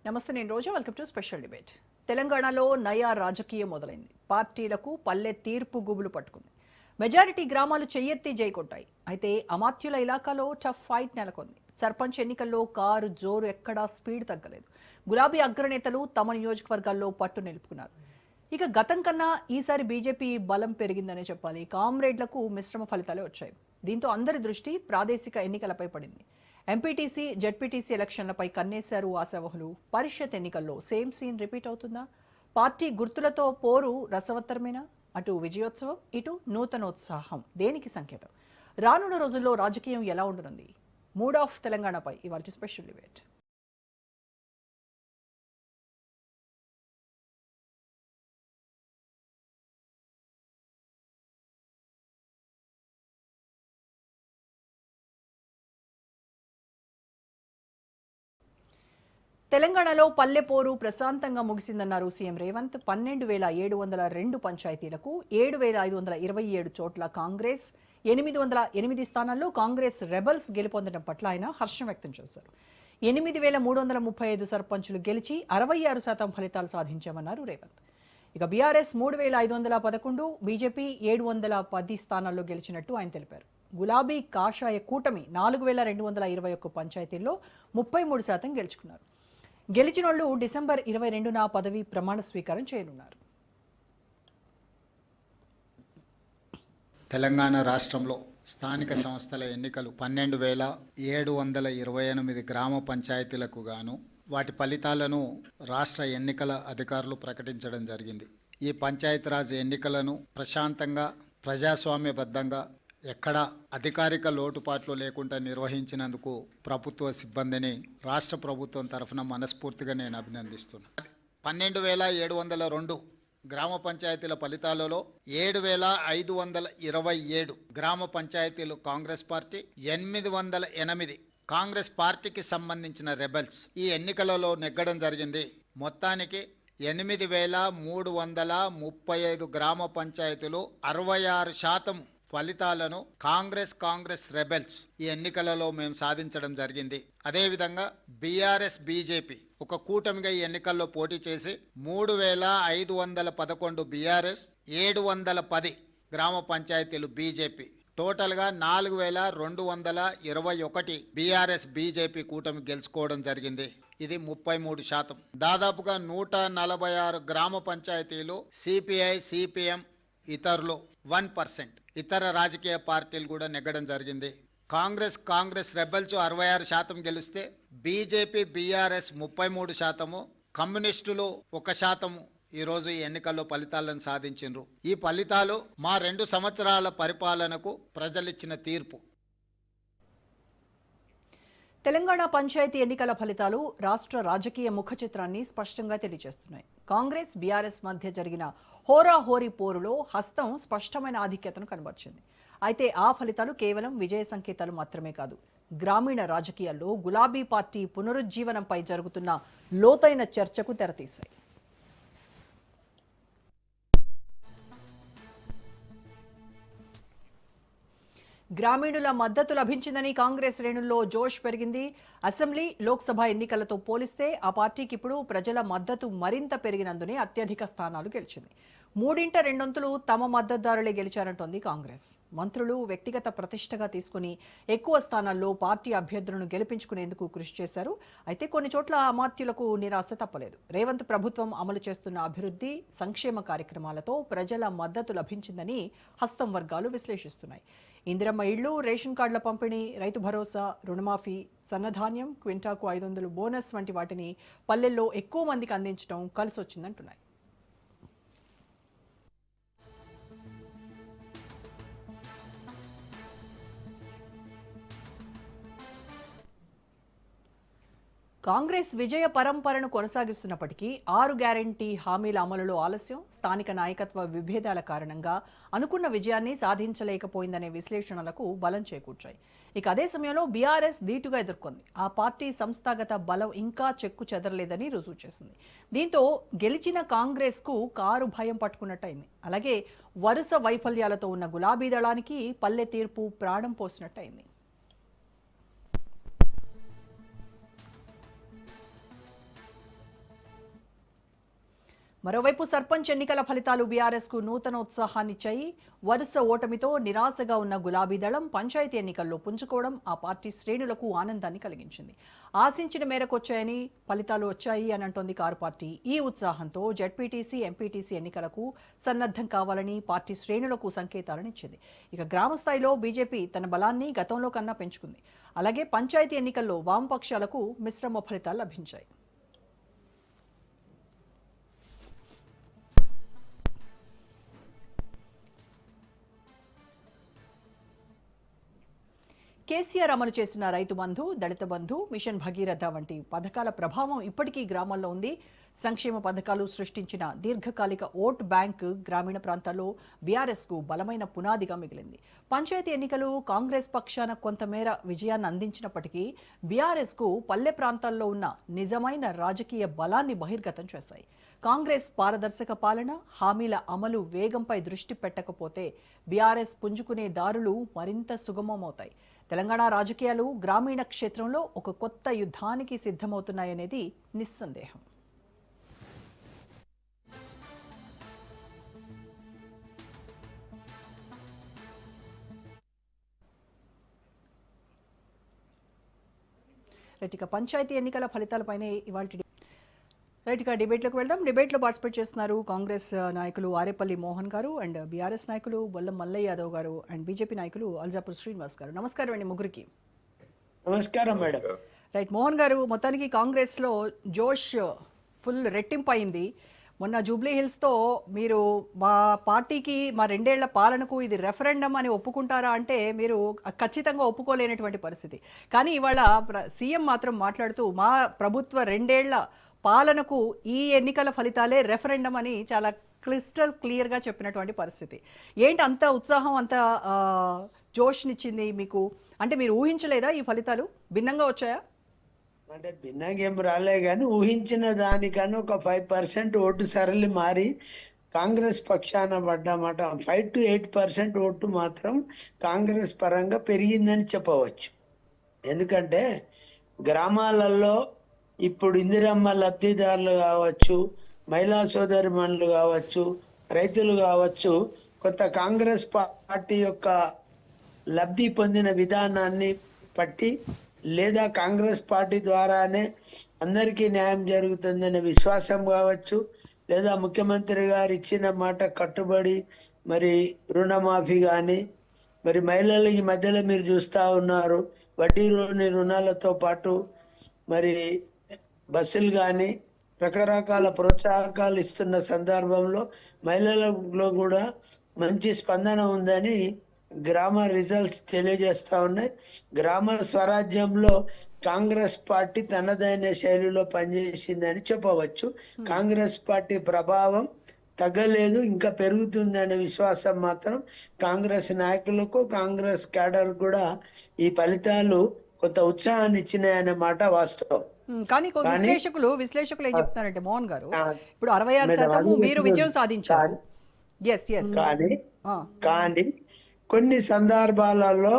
నమస్తే, నేను Roja. Welcome to special debate. తెలంగాణలో నయా రాజకీయం మొదలైంది. పార్టీలకు పల్లె తీర్పు గుబులు పట్టుకుంది. మెజారిటీ గ్రామాలు చెయ్యెత్తి జైకొట్టాయి. అయితే అమాత్యుల ఇలాకాలో టఫ్ ఫైట్ నెలకొంది. సర్పంచ్ ఎన్నికల్లో కారు జోరు ఎక్కడా స్పీడ్ తగ్గలేదు. గులాబీ అగ్రనేతలు తమ నియోజకవర్గాల్లో పట్టు నిలుపుకున్నారు. ఇక గతం కన్నా ఈసారి బీజేపీ బలం పెరిగిందనే చెప్పాలి. కామ్రేడ్లకు మిశ్రమ ఫలితాలే వచ్చాయి. దీంతో అందరి దృష్టి ప్రాదేశిక ఎన్నికలపై పడింది. MPTC, ZPTC ఎలక్షన్లపై కన్నేశారు ఆశావహులు. పరిషత్ ఎన్నికల్లో సేమ్ సీన్ రిపీట్ అవుతుందా? పార్టీ గుర్తులతో పోరు రసవత్తరమేనా? అటు విజయోత్సవం, ఇటు నూతనోత్సాహం దేనికి సంకేతం? రానున్న రోజుల్లో రాజకీయం ఎలా ఉండనుంది? మూడ్ ఆఫ్ తెలంగాణపై ఇవాళ స్పెషల్ డిబేట్. తెలంగాణలో పల్లెపోరు ప్రశాంతంగా ముగిసిందన్నారు సీఎం రేవంత్. 12,702 పంచాయతీలకు 7,527 చోట్ల కాంగ్రెస్, 808 స్థానాల్లో కాంగ్రెస్ రెబల్స్ గెలుపొందడం పట్ల ఆయన హర్షం వ్యక్తం చేశారు. 8,335 సర్పంచులు గెలిచి 66% ఫలితాలు సాధించామన్నారు రేవంత్. ఇక బీఆర్ఎస్ 3,511, బీజేపీ 710 స్థానాల్లో గెలిచినట్టు ఆయన తెలిపారు. గులాబీ కాషాయ కూటమి 4,221 పంచాయతీల్లో 33% గెలుచుకున్నారు. గెలిచినోళ్లు డిసెంబర్ 22న పదవి ప్రమాణ స్వీకారం చేయనున్నారు. తెలంగాణ రాష్ట్రంలో స్థానిక సంస్థల ఎన్నికలు 12,728 గ్రామ పంచాయతీలకు గాను వాటి ఫలితాలను రాష్ట్ర ఎన్నికల అధికారులు ప్రకటించడం జరిగింది. ఈ పంచాయతీరాజ్ ఎన్నికలను ప్రశాంతంగా, ప్రజాస్వామ్యబద్ధంగా, ఎక్కడా అధికారిక లోటుపాట్లు లేకుండా నిర్వహించినందుకు ప్రభుత్వ సిబ్బందిని రాష్ట్ర ప్రభుత్వం తరఫున మనస్ఫూర్తిగా నేను అభినందిస్తున్నాను. 12,702 గ్రామ పంచాయతీల ఫలితాలలో 7,527 గ్రామ పంచాయతీలు కాంగ్రెస్ పార్టీ, 808 కాంగ్రెస్ పార్టీకి సంబంధించిన రెబెల్స్ ఈ ఎన్నికలలో నెగ్గడం జరిగింది. మొత్తానికి 8,335 గ్రామ పంచాయతీలు 66% ఫలితాలను కాంగ్రెస్ రెబెల్స్ ఈ ఎన్నికలలో మేము సాధించడం జరిగింది. అదేవిధంగా బీఆర్ఎస్, బీజేపీ ఒక కూటమిగా ఈ ఎన్నికల్లో పోటీ చేసి 3,511 బీఆర్ఎస్, 710 గ్రామ పంచాయతీలు బీజేపీ, టోటల్గా 4,221 బీఆర్ఎస్ బీజేపీ కూటమి గెలుచుకోవడం జరిగింది. ఇది 33%. దాదాపుగా 146 గ్రామ పంచాయతీలు సిపిఐ, సిపిఎం, ఇతరులు 1%. ఇతర రాజకీయ పార్టీలు కూడా నెగ్గడం జరిగింది. కాంగ్రెస్ రెబెల్స్ 66% గెలిస్తే బీజేపీ, బీఆర్ఎస్ 33%, కమ్యూనిస్టులు 1% ఈరోజు ఈ ఎన్నికల్లో ఫలితాలను సాధించారు. ఈ ఫలితాలు మా 2 సంవత్సరాల పరిపాలనకు ప్రజలిచ్చిన తీర్పు. తెలంగాణ పంచాయతీ ఎన్నికల ఫలితాలు రాష్ట్ర రాజకీయ ముఖ చిత్రాన్ని స్పష్టంగా తెలియజేస్తున్నాయి. కాంగ్రెస్, బీఆర్ఎస్ మధ్య జరిగిన హోరాహోరీ పోరులో హస్తం స్పష్టమైన ఆధిక్యతను కనబర్చింది. అయితే ఆ ఫలితాలు కేవలం విజయ సంకేతాలు మాత్రమే కాదు. గ్రామీణ రాజకీయాల్లో గులాబీ పార్టీ పునరుజ్జీవనంపై జరుగుతున్న లోతైన చర్చకు తెరతీశాయి. గ్రామీణుల మద్దతు లభించిందని కాంగ్రెస్ శ్రేణుల్లో జోష్ పెరిగింది. అసెంబ్లీ, లోక్సభ ఎన్నికలతో పోలిస్తే ఆ పార్టీకి ఇప్పుడు ప్రజల మద్దతు మరింత పెరిగినందునే అత్యధిక స్థానాలు గెలిచింది. 2/3 తమ మద్దతుదారులే గెలిచారంటోంది కాంగ్రెస్. మంత్రులు వ్యక్తిగత ప్రతిష్టగా తీసుకుని ఎక్కువ స్థానాల్లో పార్టీ అభ్యర్థులను గెలిపించుకునేందుకు కృషి చేశారు. అయితే కొన్ని చోట్ల అమాత్యులకు నిరాశ తప్పలేదు. రేవంత్ ప్రభుత్వం అమలు చేస్తున్న అభివృద్ధి, సంక్షేమ కార్యక్రమాలతో ప్రజల మద్దతు లభించిందని హస్తం వర్గాలు విశ్లేషిస్తున్నాయి. ఇందిరమ్మ ఇళ్లు, రేషన్ కార్డుల పంపిణీ, రైతు భరోసా, రుణమాఫీ, సన్నధాన్యం, క్వింటాకు 500 బోనస్ వంటి వాటిని పల్లెల్లో ఎక్కువ మందికి అందించడం కలిసొచ్చిందంటున్నాయి. కాంగ్రెస్ విజయ పరంపరను కొనసాగిస్తున్నప్పటికీ 6 గ్యారంటీ హామీల అమలులో ఆలస్యం, స్థానిక నాయకత్వ విభేదాల కారణంగా అనుకున్న విజయాన్ని సాధించలేకపోయిందనే విశ్లేషణలకు బలం చేకూర్చాయి. ఇక అదే సమయంలో బీఆర్ఎస్ ధీటుగా ఎదుర్కొంది. ఆ పార్టీ సంస్థాగత బలం ఇంకా చెక్కు చెదరలేదని రుజువు చేసింది. దీంతో గెలిచిన కాంగ్రెస్కు కారు భయం పట్టుకున్నట్టయింది. అలాగే వరుస వైఫల్యాలతో ఉన్న గులాబీ దళానికి పల్లె తీర్పు ప్రాణం పోసినట్టయింది. మరోవైపు సర్పంచ్ ఎన్నికల ఫలితాలు బీఆర్ఎస్ కు నూతన ఉత్సాహాన్నిచ్చాయి. వరుస ఓటమితో నిరాశగా ఉన్న గులాబీ దళం పంచాయతీ ఎన్నికల్లో పుంజుకోవడం ఆ పార్టీ శ్రేణులకు ఆనందాన్ని కలిగించింది. ఆశించిన మేరకు వచ్చాయని ఫలితాలు వచ్చాయి అని అంటోంది కారు పార్టీ. ఈ ఉత్సాహంతో జెడ్పీటీసీ, ఎంపీటీసీ ఎన్నికలకు సన్నద్ధం కావాలని పార్టీ శ్రేణులకు సంకేతాలనిచ్చింది. ఇక గ్రామ స్థాయిలో బీజేపీ తన బలాన్ని గతంలో కన్నా పెంచుకుంది. అలాగే పంచాయతీ ఎన్నికల్లో వామపక్షాలకు మిశ్రమ ఫలితాలు లభించాయి. కేసీఆర్ అమలు చేసిన రైతు బంధు, దళిత బంధు, మిషన్ భగీరథ వంటి పథకాల ప్రభావం ఇప్పటికీ గ్రామాల్లో ఉంది. సంక్షేమ పథకాలు సృష్టించిన దీర్ఘకాలిక ఓట్ బ్యాంక్ గ్రామీణ ప్రాంతాల్లో బీఆర్ఎస్ కు బలమైన పునాదిగా మిగిలింది. పంచాయతీ ఎన్నికలు కాంగ్రెస్ పక్షాన కొంతమేర విజయాన్ని అందించినప్పటికీ బీఆర్ఎస్ కు పల్లె ప్రాంతాల్లో ఉన్న నిజమైన రాజకీయ బలాన్ని బహిర్గతం చేశాయి. కాంగ్రెస్ పారదర్శక పాలన, హామీల అమలు వేగంపై దృష్టి పెట్టకపోతే బీఆర్ఎస్ పుంజుకునే దారులు మరింత సుగమమవుతాయి. తెలంగాణ రాజకీయాలు గ్రామీణ క్షేత్రంలో ఒక కొత్త యుద్ధానికి సిద్ధమవుతున్నాయనేది నిస్సందేహం. ఇక పంచాయతీ ఎన్నికల ఫలితాలపైనే ఇవాళ డిబేట్లోకి వెళ్దాం. డిబేట్లో పార్టిసిపేట్ చేస్తున్నారు కాంగ్రెస్ నాయకులు ఆరేపల్లి మోహన్ గారు అండ్ బీఆర్ఎస్ నాయకులు బొల్లం మల్లయ్య యాదవ్ గారు అండ్ బీజేపీ నాయకులు అల్జాపూర్ శ్రీనివాస్ గారు. నమస్కారం అండి ముగ్గురికి. నమస్కారం మేడం. రైట్, మోహన్ గారు, మొత్తానికి కాంగ్రెస్లో జోష్ ఫుల్ రెట్టింపు అయింది. మొన్న జూబ్లీ హిల్స్తో మీరు మా పార్టీకి మా 2 ఏళ్ల పాలనకు ఇది రెఫరెండం అని ఒప్పుకుంటారా అంటే మీరు ఖచ్చితంగా ఒప్పుకోలేనటువంటి పరిస్థితి. కానీ ఇవాళ సీఎం మాత్రం మాట్లాడుతూ మా ప్రభుత్వ 2 ఏళ్ల పాలనకు ఈ ఎన్నికల ఫలితాలే రెఫరెండం అని చాలా క్లిస్టల్ క్లియర్గా చెప్పినటువంటి పరిస్థితి. ఏంటి అంత ఉత్సాహం, అంత జోష్నిచ్చింది మీకు? అంటే మీరు ఊహించలేదా ఈ ఫలితాలు? భిన్నంగా వచ్చాయా? అంటే భిన్నంగా ఏం రాలే కానీ ఊహించిన దానికన్నా ఒక 5% ఓటు సరళి మారి కాంగ్రెస్ పక్షాన పడ్డమాట. 5 to 8% ఓటు మాత్రం కాంగ్రెస్ పరంగా పెరిగిందని చెప్పవచ్చు. ఎందుకంటే గ్రామాలలో ఇప్పుడు ఇందిరమ్మ లబ్ధిదారులు కావచ్చు, మహిళా సోదరిమణులు కావచ్చు, రైతులు కావచ్చు, కొత్త కాంగ్రెస్ పార్టీ యొక్క లబ్ధి పొందిన విధానాన్ని బట్టి లేదా కాంగ్రెస్ పార్టీ ద్వారానే అందరికీ న్యాయం జరుగుతుందనే విశ్వాసం కావచ్చు, లేదా ముఖ్యమంత్రి గారు ఇచ్చిన మాట కట్టుబడి మరి రుణమాఫీ కానీ, మరి మహిళలు ఈ మధ్యలో మీరు చూస్తూ ఉన్నారు వడ్డీ రుణాలతో పాటు మరి బస్సులు కానీ రకరకాల ప్రోత్సాహకాలు ఇస్తున్న సందర్భంలో మహిళలలో కూడా మంచి స్పందన ఉందని గ్రామ రిజల్ట్స్ తెలియజేస్తా ఉన్నాయి. గ్రామ స్వరాజ్యంలో కాంగ్రెస్ పార్టీ తనదైన శైలిలో పనిచేసిందని చెప్పవచ్చు. కాంగ్రెస్ పార్టీ ప్రభావం తగ్గలేదు, ఇంకా పెరుగుతుందనే విశ్వాసం మాత్రం కాంగ్రెస్ నాయకులకు, కాంగ్రెస్ క్యాడర్ కూడా ఈ ఫలితాలు కొంత ఉత్సాహాన్ని ఇచ్చినాయనే మాట వాస్తవం. కానీ విశ్లేషకులు ఏం చెప్తున్నారంటే మోహన్ గారు, ఇప్పుడు 66% మీరు విజయం సాధించారు. కానీ కొన్ని సందర్భాలలో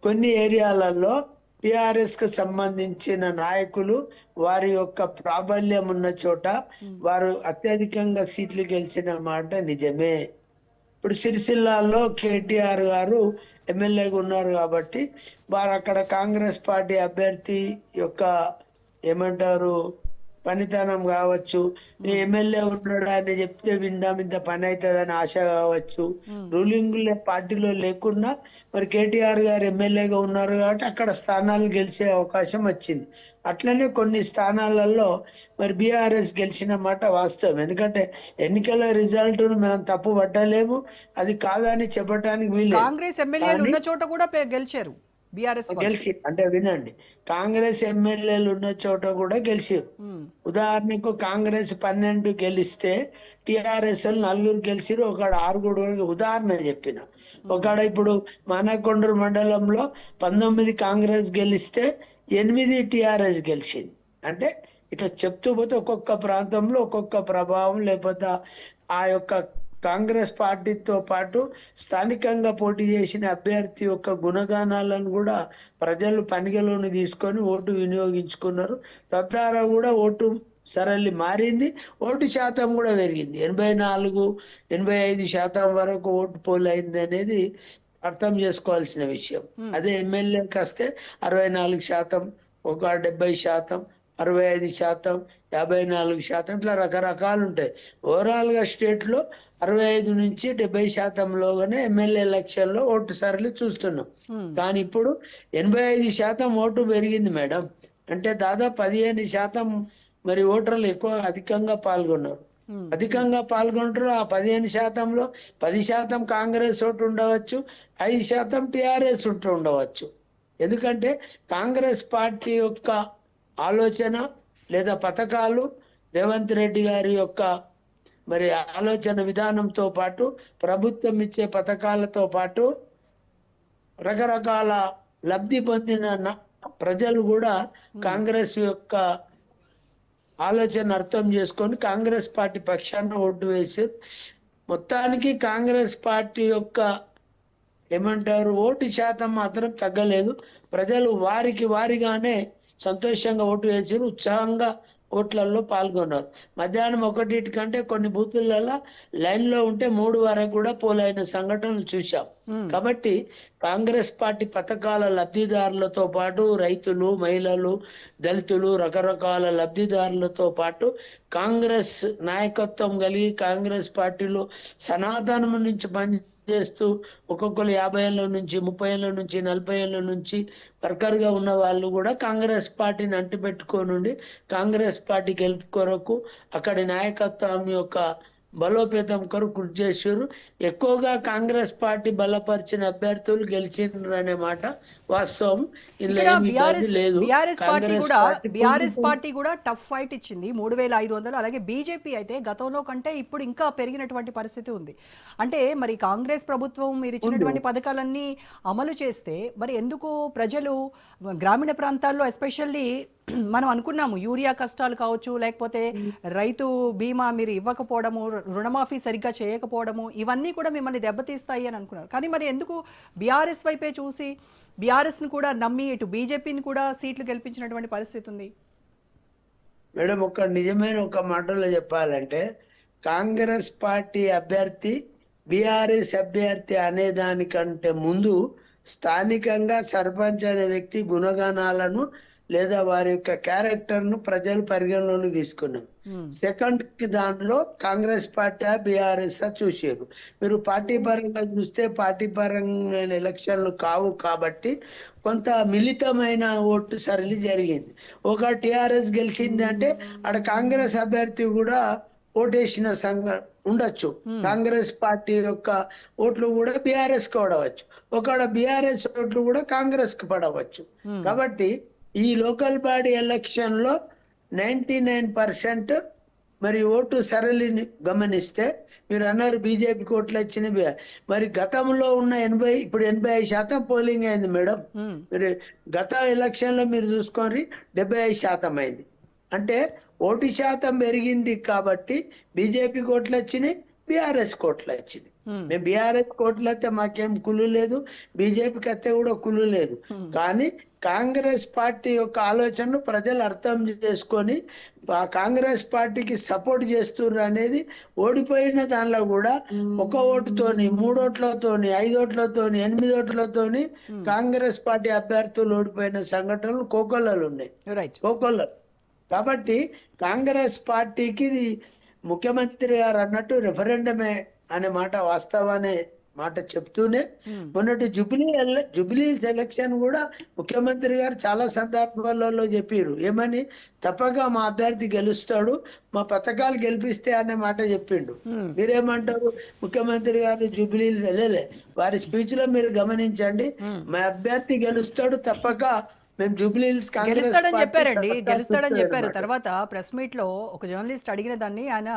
కొన్ని ఏరియాలలో టిఆర్ఎస్ కు సంబంధించిన నాయకులు వారి యొక్క ప్రాబల్యం ఉన్న చోట వారు అత్యధికంగా సీట్లు గెలిచిన మాట నిజమే. ఇప్పుడు సిరిసిల్లాలో కేటీఆర్ గారు ఎమ్మెల్యేగా ఉన్నారు కాబట్టి వారు అక్కడ కాంగ్రెస్ పార్టీ అభ్యర్థి యొక్క ఏమంటారు పనితనం కావచ్చు, ఎమ్మెల్యే ఉన్నాడు అని చెప్తే విందాం ఇంత పని అవుతుందని ఆశ కావచ్చు, రూలింగ్ పార్టీలో లేకున్నా మరి కేటీఆర్ గారు ఎమ్మెల్యేగా ఉన్నారు కాబట్టి అక్కడ స్థానాలు గెలిచే అవకాశం వచ్చింది. అట్లనే కొన్ని స్థానాలలో మరి బీఆర్ఎస్ గెలిచిన మాట వాస్తవం. ఎందుకంటే ఎన్నికల రిజల్ట్ మనం తప్పు పట్టలేము, అది కాదని చెప్పడానికి వీలు. కాంగ్రెస్ ఎమ్మెల్యేలు ఉన్న చోట కూడా గెలిచారు గెలిచి అంటే వినండి, కాంగ్రెస్ ఎమ్మెల్యేలు ఉన్న చోట కూడా గెలిచారు. ఉదాహరణకు కాంగ్రెస్ 12 గెలిస్తే టిఆర్ఎస్ 4 గెలిచిరు, ఒకడ 6. ఉదాహరణ చెప్పిన ఒకడ ఇప్పుడు మానకొండూరు మండలంలో 19 కాంగ్రెస్ గెలిస్తే 8 టిఆర్ఎస్ గెలిచింది. అంటే ఇట్లా చెప్తూ పోతే ఒక్కొక్క ప్రాంతంలో ఒక్కొక్క ప్రభావం, లేకపోతే ఆ యొక్క కాంగ్రెస్ పార్టీతో పాటు స్థానికంగా పోటీ చేసిన అభ్యర్థి యొక్క గుణగానాలను కూడా ప్రజలు పనిగలోని తీసుకొని ఓటు వినియోగించుకున్నారు. తద్వారా కూడా ఓటు సరళి మారింది, ఓటు శాతం కూడా పెరిగింది. 84-85% వరకు ఓటు పోల్ అయింది అనేది అర్థం చేసుకోవాల్సిన విషయం. అదే ఎమ్మెల్యేకి వస్తే 64%, ఒక 70%, 65%, 54%, ఇట్లా రకరకాలు ఉంటాయి. ఓవరాల్ గా స్టేట్ లో 65-70%లోగానే ఎమ్మెల్యే ఎలక్షన్ లో ఓటు సరళి చూస్తున్నాం. కానీ ఇప్పుడు 85% ఓటు పెరిగింది మేడం. అంటే దాదాపు 15% మరి ఓటర్లు అధికంగా పాల్గొన్నారు. అధికంగా పాల్గొంటారు. ఆ 15%లో 10% కాంగ్రెస్ ఓటు ఉండవచ్చు, 5% టిఆర్ఎస్ ఓటు ఉండవచ్చు. ఎందుకంటే కాంగ్రెస్ పార్టీ యొక్క ఆలోచన లేదా పథకాలు, రేవంత్ రెడ్డి గారి యొక్క మరి ఆలోచన విధానంతో పాటు, ప్రభుత్వం ఇచ్చే పథకాలతో పాటు రకరకాల లబ్ధి పొందిన ప్రజలు కూడా కాంగ్రెస్ యొక్క ఆలోచన అర్థం చేసుకొని కాంగ్రెస్ పార్టీ పక్షాన ఓటు వేసి, మొత్తానికి కాంగ్రెస్ పార్టీ యొక్క ఏమంటారు ఓటు శాతం మాత్రం తగ్గలేదు. ప్రజలు వారిగానే సంతోషంగా ఓటు వేసారు, ఉత్సాహంగా ఓట్లలో పాల్గొన్నారు. మధ్యాహ్నం 1 కంటే కొన్ని బూతులలో లైన్ లో ఉంటే 3 వరకు కూడా పోలైన సంఘటనలు చూశాం. కాబట్టి కాంగ్రెస్ పార్టీ పథకాల లబ్ధిదారులతో పాటు రైతులు, మహిళలు, దళితులు, రకరకాల లబ్ధిదారులతో పాటు కాంగ్రెస్ నాయకత్వం కలిగి కాంగ్రెస్ పార్టీలో సనాతనం నుంచి పనిచేస్తూ ఒక్కొక్కరు 50 ఏళ్ళ నుంచి, 30 ఏళ్ళ నుంచి, 40 ఏళ్ళ నుంచి వర్కర్ గా ఉన్న వాళ్ళు కూడా కాంగ్రెస్ పార్టీని అంటిపెట్టుకోనుండి కాంగ్రెస్ పార్టీ గెలుపు కొరకు అక్కడి నాయకత్వం యొక్క బలోపేతం కొరకు కృషి చేశారు. ఎక్కువగా కాంగ్రెస్ పార్టీ బలపరిచిన అభ్యర్థులు గెలిచిండ్రు అనే మాట వాస్తవం. ఇందులో ఇక్కడ ఏమీ ఇబ్బంది లేదు. బీఆర్ఎస్ పార్టీ కూడా టఫ్ ఫైట్ ఇచ్చింది, 3500. అలాగే బీజేపీ అయితే గతంలో కంటే ఇప్పుడు ఇంకా పెరిగినటువంటి పరిస్థితి ఉంది. అంటే మరి కాంగ్రెస్ ప్రభుత్వం మీరు ఇచ్చినటువంటి పథకాలన్నీ అమలు చేస్తే మరి ఎందుకు ప్రజలు గ్రామీణ ప్రాంతాల్లో ఎస్పెషల్లీ మనం అనుకున్నాము యూరియా కష్టాలు కావచ్చు, లేకపోతే రైతు బీమా మీరు ఇవ్వకపోవడము, రుణమాఫీ సరిగ్గా చేయకపోవడము, ఇవన్నీ కూడా మిమ్మల్ని దెబ్బతీస్తాయి అని అనుకున్నారు. కానీ మరి ఎందుకు బీఆర్ఎస్ వైపే చూసి బీఆర్ఎస్ను కూడా నమ్మి ఇటు బీజేపీని కూడా సీట్లు గెలిపించినటువంటి పరిస్థితి ఉంది? మేడం, నిజమైన ఒక మాటలో చెప్పాలంటే కాంగ్రెస్ పార్టీ అభ్యర్థి బీఆర్ఎస్ అభ్యర్థి అనే దానికంటే ముందు స్థానికంగా సర్పంచ్ అనే వ్యక్తి గుణగణాలను లేదా వారి యొక్క క్యారెక్టర్ ను ప్రజలు పరిగణలోకి తీసుకున్నారు. సెకండ్ కి దానిలో కాంగ్రెస్ పార్టీ బీఆర్ఎస్ చూసారు. మీరు పార్టీ పరంగా చూస్తే పార్టీ పరంగా ఎలక్షన్లు కావు కాబట్టి కొంత మిళితమైన ఓటు సరళి జరిగింది. ఒక టిఆర్ఎస్ గెలిచింది అంటే ఆడ కాంగ్రెస్ అభ్యర్థి కూడా ఓటేసిన ఉండొచ్చు. కాంగ్రెస్ పార్టీ యొక్క ఓట్లు కూడా బీఆర్ఎస్ కి పడవచ్చు, ఒకడ బీఆర్ఎస్ ఓట్లు కూడా కాంగ్రెస్ కి పడవచ్చు. కాబట్టి ఈ లోకల్ బాడీ ఎలక్షన్ లో 99% మరి ఓటు సరళిని గమనిస్తే మీరు అన్నారు బీజేపీకి ఓట్లు వచ్చినాయి. మరి గతంలో ఉన్న 80 ఇప్పుడు 85% పోలింగ్ అయింది మేడం. మీరు గత ఎలక్షన్ లో మీరు చూసుకొని 75% అయింది. అంటే ఓటు శాతం పెరిగింది కాబట్టి బీజేపీకి ఓట్లు వచ్చినాయి, బీఆర్ఎస్ కోట్లు వచ్చినాయి. మేము బీఆర్ఎస్ కోట్లు అయితే మాకేం కులు లేదు, బీజేపీకి అయితే కూడా కులు లేదు. కానీ కాంగ్రెస్ పార్టీ యొక్క ఆలోచనను ప్రజలు అర్థం చేసుకొని కాంగ్రెస్ పార్టీకి సపోర్ట్ చేస్తున్నారు అనేది ఓడిపోయిన దానిలో కూడా 1 ఓటుతోని, 3 ఓట్లతోని, 5 ఓట్లతోని, 8 ఓట్లతోని కాంగ్రెస్ పార్టీ అభ్యర్థులు ఓడిపోయిన సంఘటనలు కోకొల్లలు ఉన్నాయి, కోకొల్లలు. కాబట్టి కాంగ్రెస్ పార్టీకి ముఖ్యమంత్రి గారు అన్నట్టు రెఫరెండమే అనే మాట వాస్తవానే మాట చెప్తూనే మొన్నటి జూబ్లీ ఎలక్షన్ కూడా ముఖ్యమంత్రి గారు చాలా సందర్భాలలో చెప్పారు. ఏమని? తప్పగా మా అభ్యర్థి గెలుస్తాడు, మా పథకాలు గెలిపిస్తే అనే మాట చెప్పిండు. మీరేమంటారు? ముఖ్యమంత్రి గారు జూబ్లీ వెళ్ళలే, వారి స్పీచ్ లో మీరు గమనించండి, మా అభ్యర్థి గెలుస్తాడు, తప్పక మేము జూబ్లీహిల్స్ గెలుస్తాడని చెప్పారండి, గెలుస్తాడని చెప్పారు. తర్వాత ప్రెస్ మీట్ లో ఒక జర్నలిస్ట్ అడిగిన దాన్ని ఆయన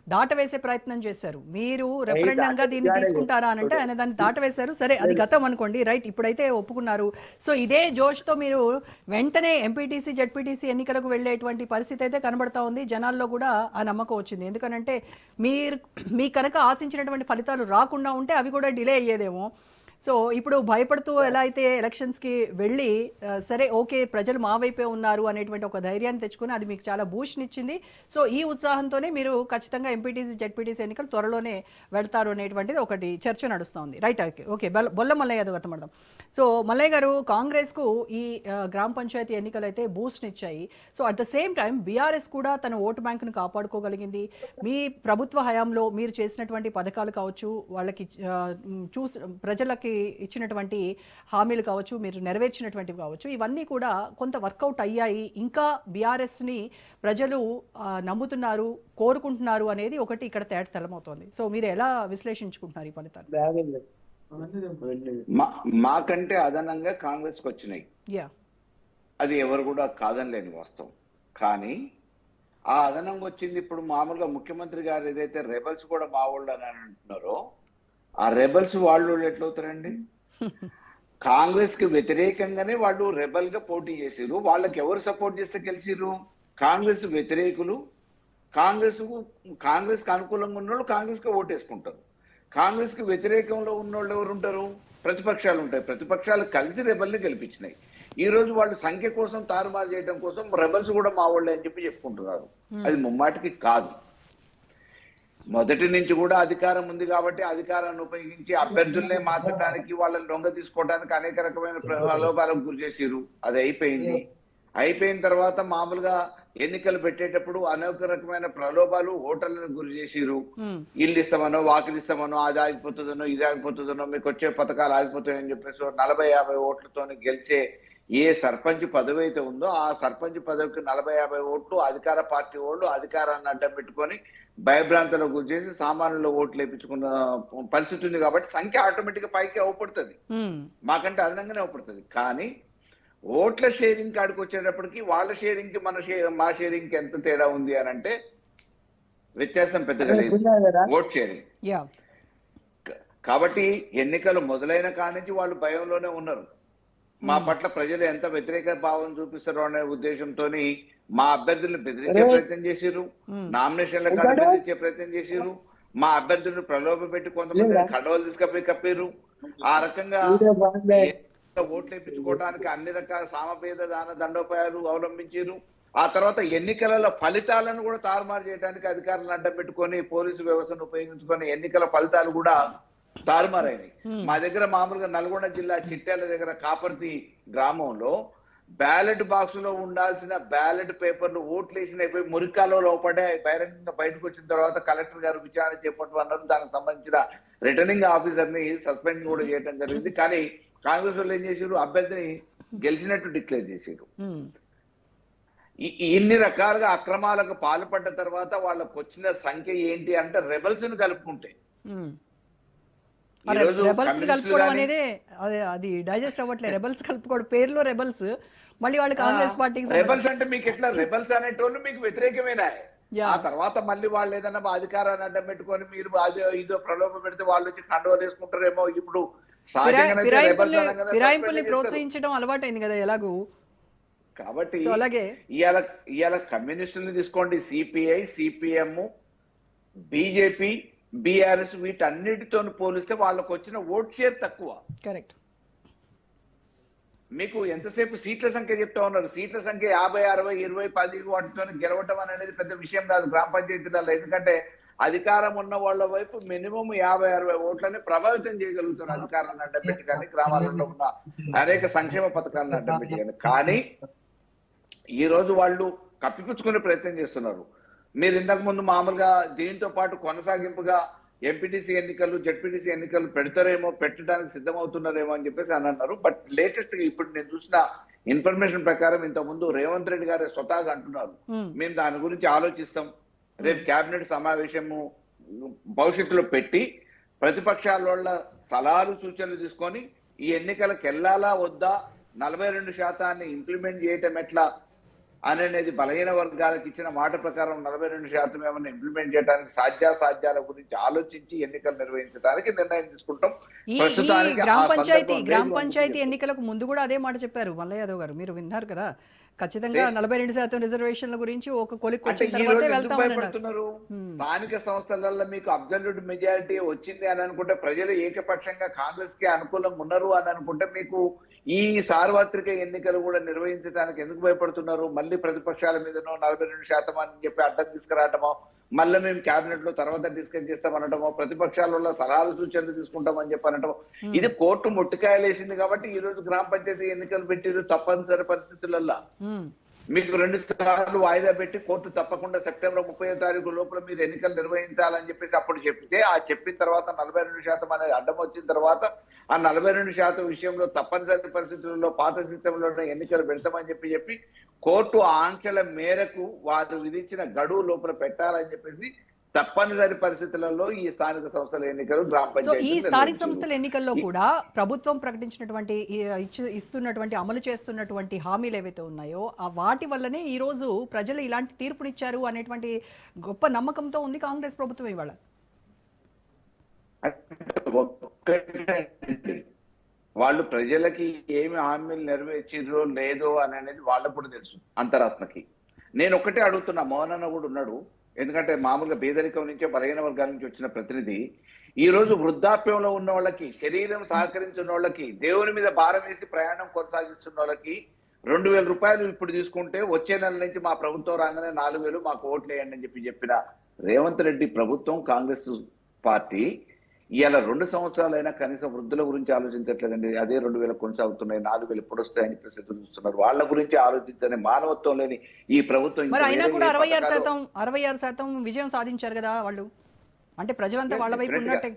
దాటవేసే ప్రయత్నం చేశారు. మీరు రెఫరెండంగా దీన్ని తీసుకుంటారా అని అంటే ఆయన దాన్ని దాటవేశారు. సరే, అది గతం అనుకోండి, రైట్. ఇప్పుడైతే ఒప్పుకున్నారు. సో ఇదే జోష్తో మీరు వెంటనే ఎంపీటీసీ, జెడ్పీటీసీ ఎన్నికలకు వెళ్ళేటువంటి పరిస్థితి అయితే కనబడతా ఉంది. జనాల్లో కూడా ఆ నమ్మకం వచ్చింది. ఎందుకనంటే మీ కనుక ఆశించినటువంటి ఫలితాలు రాకుండా ఉంటే అవి కూడా డిలే అయ్యేదేమో. సో ఇప్పుడు భయపడుతూ ఎలా అయితే ఎలక్షన్స్కి వెళ్ళి సరే ఓకే ప్రజలు మా వైపే ఉన్నారు అనేటువంటి ఒక ధైర్యాన్ని తెచ్చుకుని అది మీకు చాలా బూస్ట్నిచ్చింది. సో ఈ ఉత్సాహంతోనే మీరు ఖచ్చితంగా ఎంపీటీసీ జెడ్పీటీసీ ఎన్నికలు త్వరలోనే వెళ్తారు అనేటువంటిది ఒకటి చర్చ నడుస్తోంది. Right, okay. బొల్ల మల్లయ్య గారు మాట్లాడదాం. సో మల్లయ్య గారు, కాంగ్రెస్కు ఈ గ్రామ పంచాయతీ ఎన్నికలు అయితే బూస్ట్నిచ్చాయి. So at the same time BRS కూడా తన ఓటు బ్యాంకును కాపాడుకోగలిగింది. మీ ప్రభుత్వ హయాంలో మీరు చేసినటువంటి పథకాలు కావచ్చు, వాళ్ళకి ప్రజలకి ఇచ్చినటువంటి హామీలు కావచ్చు, మీరు నెరవేర్చినటువంటివి కావచ్చు, ఇవన్నీ కూడా కొంత వర్కౌట్ అయ్యాయి. ఇంకా బీఆర్ఎస్ని ప్రజలు నమ్ముతున్నారు, కోరుకుంటున్నారు అనేది ఒకటి ఇక్కడ తెలమవుతోంది. సో మీరు ఎలా విశ్లేషించుకుంటున్నారు ఈ ఫలితాలు? మాకంటే అదనంగా కాంగ్రెస్కి వచ్చినాయి, అది ఎవరు కూడా కాదనలేని వాస్తవం. కానీ ఆ అదనంగా వచ్చింది ఇప్పుడు మామూలుగా ముఖ్యమంత్రి గారు ఏదైతే రెబల్స్ కూడా మా వాళ్ళు అని అంటున్నారో, ఆ రెబల్స్ వాళ్ళు ఎట్లవుతారండి? కాంగ్రెస్ కి వ్యతిరేకంగానే వాళ్ళు రెబల్ గా పోటీ చేసిరు. వాళ్ళకి ఎవరు సపోర్ట్ చేస్తే గెలిచిరు? కాంగ్రెస్ వ్యతిరేకులు. కాంగ్రెస్ కి అనుకూలంగా ఉన్న వాళ్ళు కాంగ్రెస్ కి ఓటేసుకుంటారు. కాంగ్రెస్ కి వ్యతిరేకంలో ఉన్న వాళ్ళు ఎవరు ఉంటారు? ప్రతిపక్షాలు ఉంటాయి. ప్రతిపక్షాలు కలిసి రెబల్ని గెలిపించినాయి. ఈ రోజు వాళ్ళు సంఖ్య కోసం తారుమారు చేయడం కోసం రెబల్స్ కూడా మా వాళ్ళే అని చెప్పుకుంటున్నారు. అది ముమ్మాటికి కాదు. మొదటి నుంచి కూడా అధికారం ఉంది కాబట్టి అధికారాన్ని ఉపయోగించి అభ్యర్థుల్నే మార్చడానికి, వాళ్ళని దొంగ తీసుకోవడానికి అనేక రకమైన ప్రలోభాలకు గురి చేసిరు. అది అయిపోయింది. అయిపోయిన తర్వాత మామూలుగా ఎన్నికలు పెట్టేటప్పుడు అనేక రకమైన ప్రలోభాలు ఓటర్లను గురి చేసిరు. ఇల్లు ఇస్తామనో, వాకిలు ఇస్తామనో, అది ఆగిపోతుందనో, ఇది ఆగిపోతుందనో, మీకు వచ్చే పథకాలు ఆగిపోతాయని చెప్పేసి 40-50 ఓట్లతో గెలిచే ఏ సర్పంచ్ పదవి అయితే ఉందో ఆ సర్పంచ్ పదవికి 40-50 ఓట్లు అధికార పార్టీ వాళ్ళు అధికారాన్ని అడ్డం పెట్టుకొని భయభ్రాంతులకు గురి చేసి సామాన్యుల ఓట్లు వేయించుకున్న పరిస్థితి ఉంది. కాబట్టి సంఖ్య ఆటోమేటిక్ గా పైకి అవపడుతుంది, మాకంటే అదనంగానే అవపడుతుంది. కానీ ఓట్ల షేరింగ్ కాడికి వచ్చేటప్పటికి వాళ్ళ షేరింగ్ కి మా షేరింగ్ కి ఎంత తేడా ఉంది అని అంటే వ్యత్యాసం పెద్దగా లేదు, ఓట్ షేరింగ్. కాబట్టి ఎన్నికలు మొదలైన కాడి నుంచి వాళ్ళు భయంలోనే ఉన్నారు. మా పట్ల ప్రజలు ఎంత వ్యతిరేక భావం చూపిస్తారో అనే ఉద్దేశంతో మా అభ్యర్థులను బెదిరించే ప్రయత్నం చేసిరు, నామినేషన్ల కాడ బెదిరించే ప్రయత్నం చేసిరు, మా అభ్యర్థులను ప్రలోభ పెట్టి కొంతమంది కండవలు తీసుకపోయి కప్పారు. ఆ రకంగా ఓట్లు వేయించుకోవడానికి అన్ని రకాల సామభేద దాన దండోపాయాలు అవలంబించారు. ఆ తర్వాత ఎన్నికల ఫలితాలను కూడా తారుమారు చేయడానికి అధికారులను అడ్డం పెట్టుకొని పోలీసు వ్యవస్థను ఉపయోగించుకొని ఎన్నికల ఫలితాలు కూడా తారుమారైనాయి. మా దగ్గర మామూలుగా నల్గొండ జిల్లా చిట్యాల దగ్గర కాపర్తి గ్రామంలో బ్యాలెట్ బాక్స్ లో ఉండాల్సిన బ్యాలెట్ పేపర్లు ఓట్లు వేసినవి మురికాలో లోపడే బహిరంగంగా బయటకు వచ్చిన తర్వాత కలెక్టర్ గారు విచారణ చేపట్టమన్నారు. దానికి సంబంధించిన రిటర్నింగ్ ఆఫీసర్ ని సస్పెండ్ కూడా చేయడం జరిగింది. కానీ కాంగ్రెస్ వాళ్ళు ఏం చేశారు? అభ్యర్థిని గెలిచినట్టు డిక్లేర్ చేశారు. ఇన్ని రకాలుగా అక్రమాలకు పాల్పడ్డ తర్వాత వాళ్ళకు వచ్చిన సంఖ్య ఏంటి అంటే రెబల్స్ ను కలుపుకుంటే రెబల్స్ కలుపుకోవడం అనేది అది డైజెస్ట్ అవ్వట్లేదు. రెబల్స్ కలుపుకోవడం పేరులో రెబల్స్, మళ్ళీ వాళ్ళు కాంగ్రెస్ పార్టీకి రెబల్స్ అంటే మీకు ఎట్లా? రెబల్స్ అనేటోళ్ళు మీకు వ్యతిరేకమేనా? ఆ తర్వాత మళ్ళీ వాళ్ళు ఏదైనా అధికారాన్ని అడ్డం పెట్టుకొని మీరు ఇదో ప్రలోభ పెడితే వాళ్ళు వచ్చి కండోలు వేసుకుంటారేమో. ఇప్పుడు ఫిరాయింపుల్ని ప్రోత్సహించడం అలవాటైంది కదా ఎలాగూ. కాబట్టి అలాగే ఇవాళ కమ్యూనిస్టులను తీసుకోండి, సిపిఐ, సిపిఎం, బీజేపీ, బీఆర్ఎస్ వీటన్నిటితో పోలిస్తే వాళ్ళకు వచ్చిన ఓట్ షేర్ తక్కువ. కరెక్ట్. మీకు ఎంతసేపు సీట్ల సంఖ్య చెప్తా ఉన్నారు. సీట్ల సంఖ్య 50, 60, 20, 10 వాటితో గెలవటం అనేది పెద్ద విషయం కాదు గ్రామ పంచాయతీలలో. ఎందుకంటే అధికారం ఉన్న వాళ్ళ వైపు మినిమం 50, 60 ఓట్లని ప్రభావితం చేయగలుగుతారు అధికారాన్ని అడ్డపెట్టి, కానీ గ్రామాలలో ఉన్న అనేక సంక్షేమ పథకాలను అడ్డపెట్టి. కానీ ఈ రోజు వాళ్ళు కప్పిపుచ్చుకునే ప్రయత్నం చేస్తున్నారు. మీరు ఇంతకు ముందు మామూలుగా దీంతో పాటు కొనసాగింపుగా ఎంపీటీసీ ఎన్నికలు, జెడ్పీటీసీ ఎన్నికలు పెడతారేమో, పెట్టడానికి సిద్ధమవుతున్నారేమో అని చెప్పేసి అని అన్నారు. బట్ లేటెస్ట్ గా ఇప్పుడు నేను చూసిన ఇన్ఫర్మేషన్ ప్రకారం ఇంతకు ముందు రేవంత్ రెడ్డి గారు స్వతహాగా అంటున్నారు, మేము దాని గురించి ఆలోచిస్తాం, రేపు కేబినెట్ సమావేశము భవిష్యత్తులో పెట్టి ప్రతిపక్షాల వాళ్ళ సలహాలు సూచనలు తీసుకొని ఈ ఎన్నికలకు వెళ్ళాలా వద్దా, 42% ఇంప్లిమెంట్ చేయటం ఎట్లా అనేది బలహీన వర్గాలకు ఇచ్చిన మాట ప్రకారం 42% ఏమైనా ఇంప్లిమెంట్ చేయడానికి సాధ్యాసాధ్యాల గురించి ఆలోచించి ఎన్నికలు నిర్వహించడానికి నిర్ణయం తీసుకుంటాం. గ్రామ పంచాయతీ ఎన్నికలకు ముందు కూడా అదే మాట చెప్పారు మల్లయ్య యాదవ్ గారు, మీరు విన్నారు కదా. ఖచ్చితంగా 42% రిజర్వేషన్ల గురించి ఒక కొలిక్ అంటే వచ్చిన ఈ తర్వాతే రోజు ఎందుకు వెళ్తామని అన్నారు. భయపడుతున్నారు? స్థానిక సంస్థలలో మీకు అబ్జల్యూట్ మెజారిటీ వచ్చింది అని అనుకుంటే, ప్రజలు ఏకపక్షంగా కాంగ్రెస్ కి అనుకూలంగా ఉన్నారు అని అనుకుంటే, మీకు ఈ సార్వత్రిక ఎన్నికలు కూడా నిర్వహించడానికి ఎందుకు భయపడుతున్నారు? మళ్ళీ ప్రతిపక్షాల మీదనో 42% అని చెప్పి అడ్డం తీసుకురావటమో, మళ్ళీ మేము కేబినెట్ లో తర్వాత డిస్కస్ చేస్తామనటమో, ప్రతిపక్షాల వల్ల సలహాలు సూచనలు తీసుకుంటామని చెప్పి అనటమో, ఇది కోర్టు ముట్టికాయలేసింది కాబట్టి ఈ రోజు గ్రామ పంచాయతీ ఎన్నికలు పెట్టిరు తప్పనిసరి పరిస్థితులలో. మీకు 2 సార్లు వాయిదా పెట్టి కోర్టు తప్పకుండా సెప్టెంబర్ 30వ తారీఖు లోపల మీరు ఎన్నికలు నిర్వహించాలని చెప్పేసి అప్పుడు చెప్తే, ఆ చెప్పిన తర్వాత 42% అనేది అడ్డం వచ్చిన తర్వాత ఆ 42% విషయంలో తప్పనిసరి పరిస్థితుల్లో పాత సిస్టంలో ఎన్నికలు పెడతామని చెప్పి కోర్టు ఆంక్షల మేరకు వారు విధించిన గడువు లోపల పెట్టాలని చెప్పేసి తప్పనిసరి పరిస్థితులలో ఈ స్థానిక సంస్థల ఎన్నికలు గ్రామ సో ఈ పంచాయతీ స్థానిక సంస్థల ఎన్నికల్లో కూడా ప్రభుత్వం ప్రకటించినటువంటి ఇస్తున్నటువంటి అమలు చేస్తున్నటువంటి హామీలు ఏవైతే ఉన్నాయో ఆ వాటి వల్లనే ఈ రోజు ప్రజలు ఇలాంటి తీర్పునిచ్చారు అనేటువంటి గొప్ప నమ్మకంతో ఉంది కాంగ్రెస్ ప్రభుత్వం ఇవాళ. వాళ్ళు ప్రజలకి ఏమి హామీలు నెరవేర్చిరో లేదో అని అనేది వాళ్ళకు కూడా తెలుసు అంతరాత్మకి. నేను ఒకటే అడుగుతున్నా, మోహన్ అన్న కూడా ఉన్నాడు, ఎందుకంటే మామూలుగా పేదరికం నుంచే బలహీన వర్గాల నుంచి వచ్చిన ప్రతినిధి. ఈ రోజు వృద్ధాప్యంలో ఉన్న వాళ్ళకి, శరీరం సహకరించిన వాళ్ళకి, దేవుని మీద భారం వేసి ప్రయాణం కొనసాగిస్తున్న వాళ్ళకి 2,000 రూపాయలు ఇప్పుడు తీసుకుంటే వచ్చే నెల నుంచి మా ప్రభుత్వం రాగానే 4,000 మాకు ఓట్లు వేయండి అని చెప్పిన రేవంత్ రెడ్డి ప్రభుత్వం, కాంగ్రెస్ పార్టీ ఇవాళ 2 సంవత్సరాలైనా కనీసం వృద్ధుల గురించి ఆలోచించట్లేదండి. అదే 2,000 కొనసాగుతున్నాయి, 4,000 ఎప్పుడు వస్తాయని చెప్పేసి ఎదురు చూస్తున్నారు. వాళ్ళ గురించి ఆలోచించని మానవత్వం లేని ఈ ప్రభుత్వం. మరి అయినా కూడా 66% విజయం సాధించారు కదా వాళ్ళు, అంటే ప్రజలంతా వాళ్ళ వైపు ఉన్నట్టే.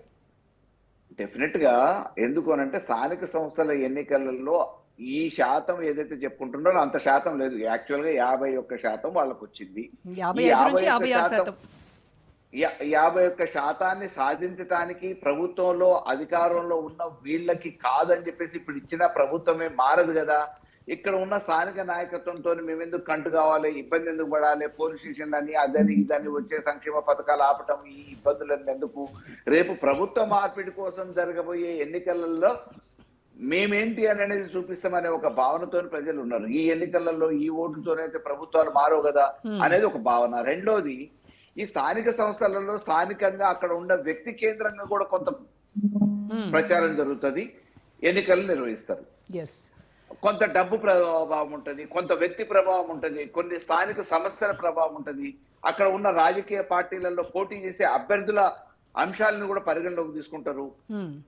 డెఫినెట్ గా. ఎందుకు అనంటే స్థానిక సంస్థల ఎన్నికలలో ఈ శాతం ఏదైతే చెప్పుకుంటున్నారో అంత శాతం లేదు. యాక్చువల్ గా 51% వాళ్ళకు వచ్చింది. 51% సాధించడానికి ప్రభుత్వంలో అధికారంలో ఉన్న వీళ్ళకి కాదని చెప్పేసి ఇప్పుడు ఇచ్చిన ప్రభుత్వమే మారదు కదా. ఇక్కడ ఉన్న స్థానిక నాయకత్వంతో మేము ఎందుకు కంటు కావాలి, ఇబ్బంది ఎందుకు పడాలి, పోలీస్ స్టేషన్ అని అదని ఇదని వచ్చే సంక్షేమ పథకాలు ఆపటం, ఈ ఇబ్బందులన్నీ ఎందుకు? రేపు ప్రభుత్వ మార్పిడి కోసం జరగబోయే ఎన్నికలలో మేమేంటి అని అనేది చూపిస్తామనే ఒక భావనతో ప్రజలు ఉన్నారు. ఈ ఎన్నికలలో ఈ ఓట్లతోనైతే ప్రభుత్వాలు మారవు కదా అనేది ఒక భావన. రెండోది, ఈ స్థానిక సంస్థలలో స్థానికంగా అక్కడ ఉన్న వ్యక్తి కేంద్రంగా కూడా కొంత ప్రచారం జరుగుతుంది, ఎన్నికలు నిర్వహిస్తారు. కొంత డబ్బు ప్రభావం ఉంటుంది, కొంత వ్యక్తి ప్రభావం ఉంటుంది, కొన్ని స్థానిక సమస్యల ప్రభావం ఉంటుంది. అక్కడ ఉన్న రాజకీయ పార్టీలలో పోటీ చేసే అభ్యర్థుల అంశాలను కూడా పరిగణలోకి తీసుకుంటారు.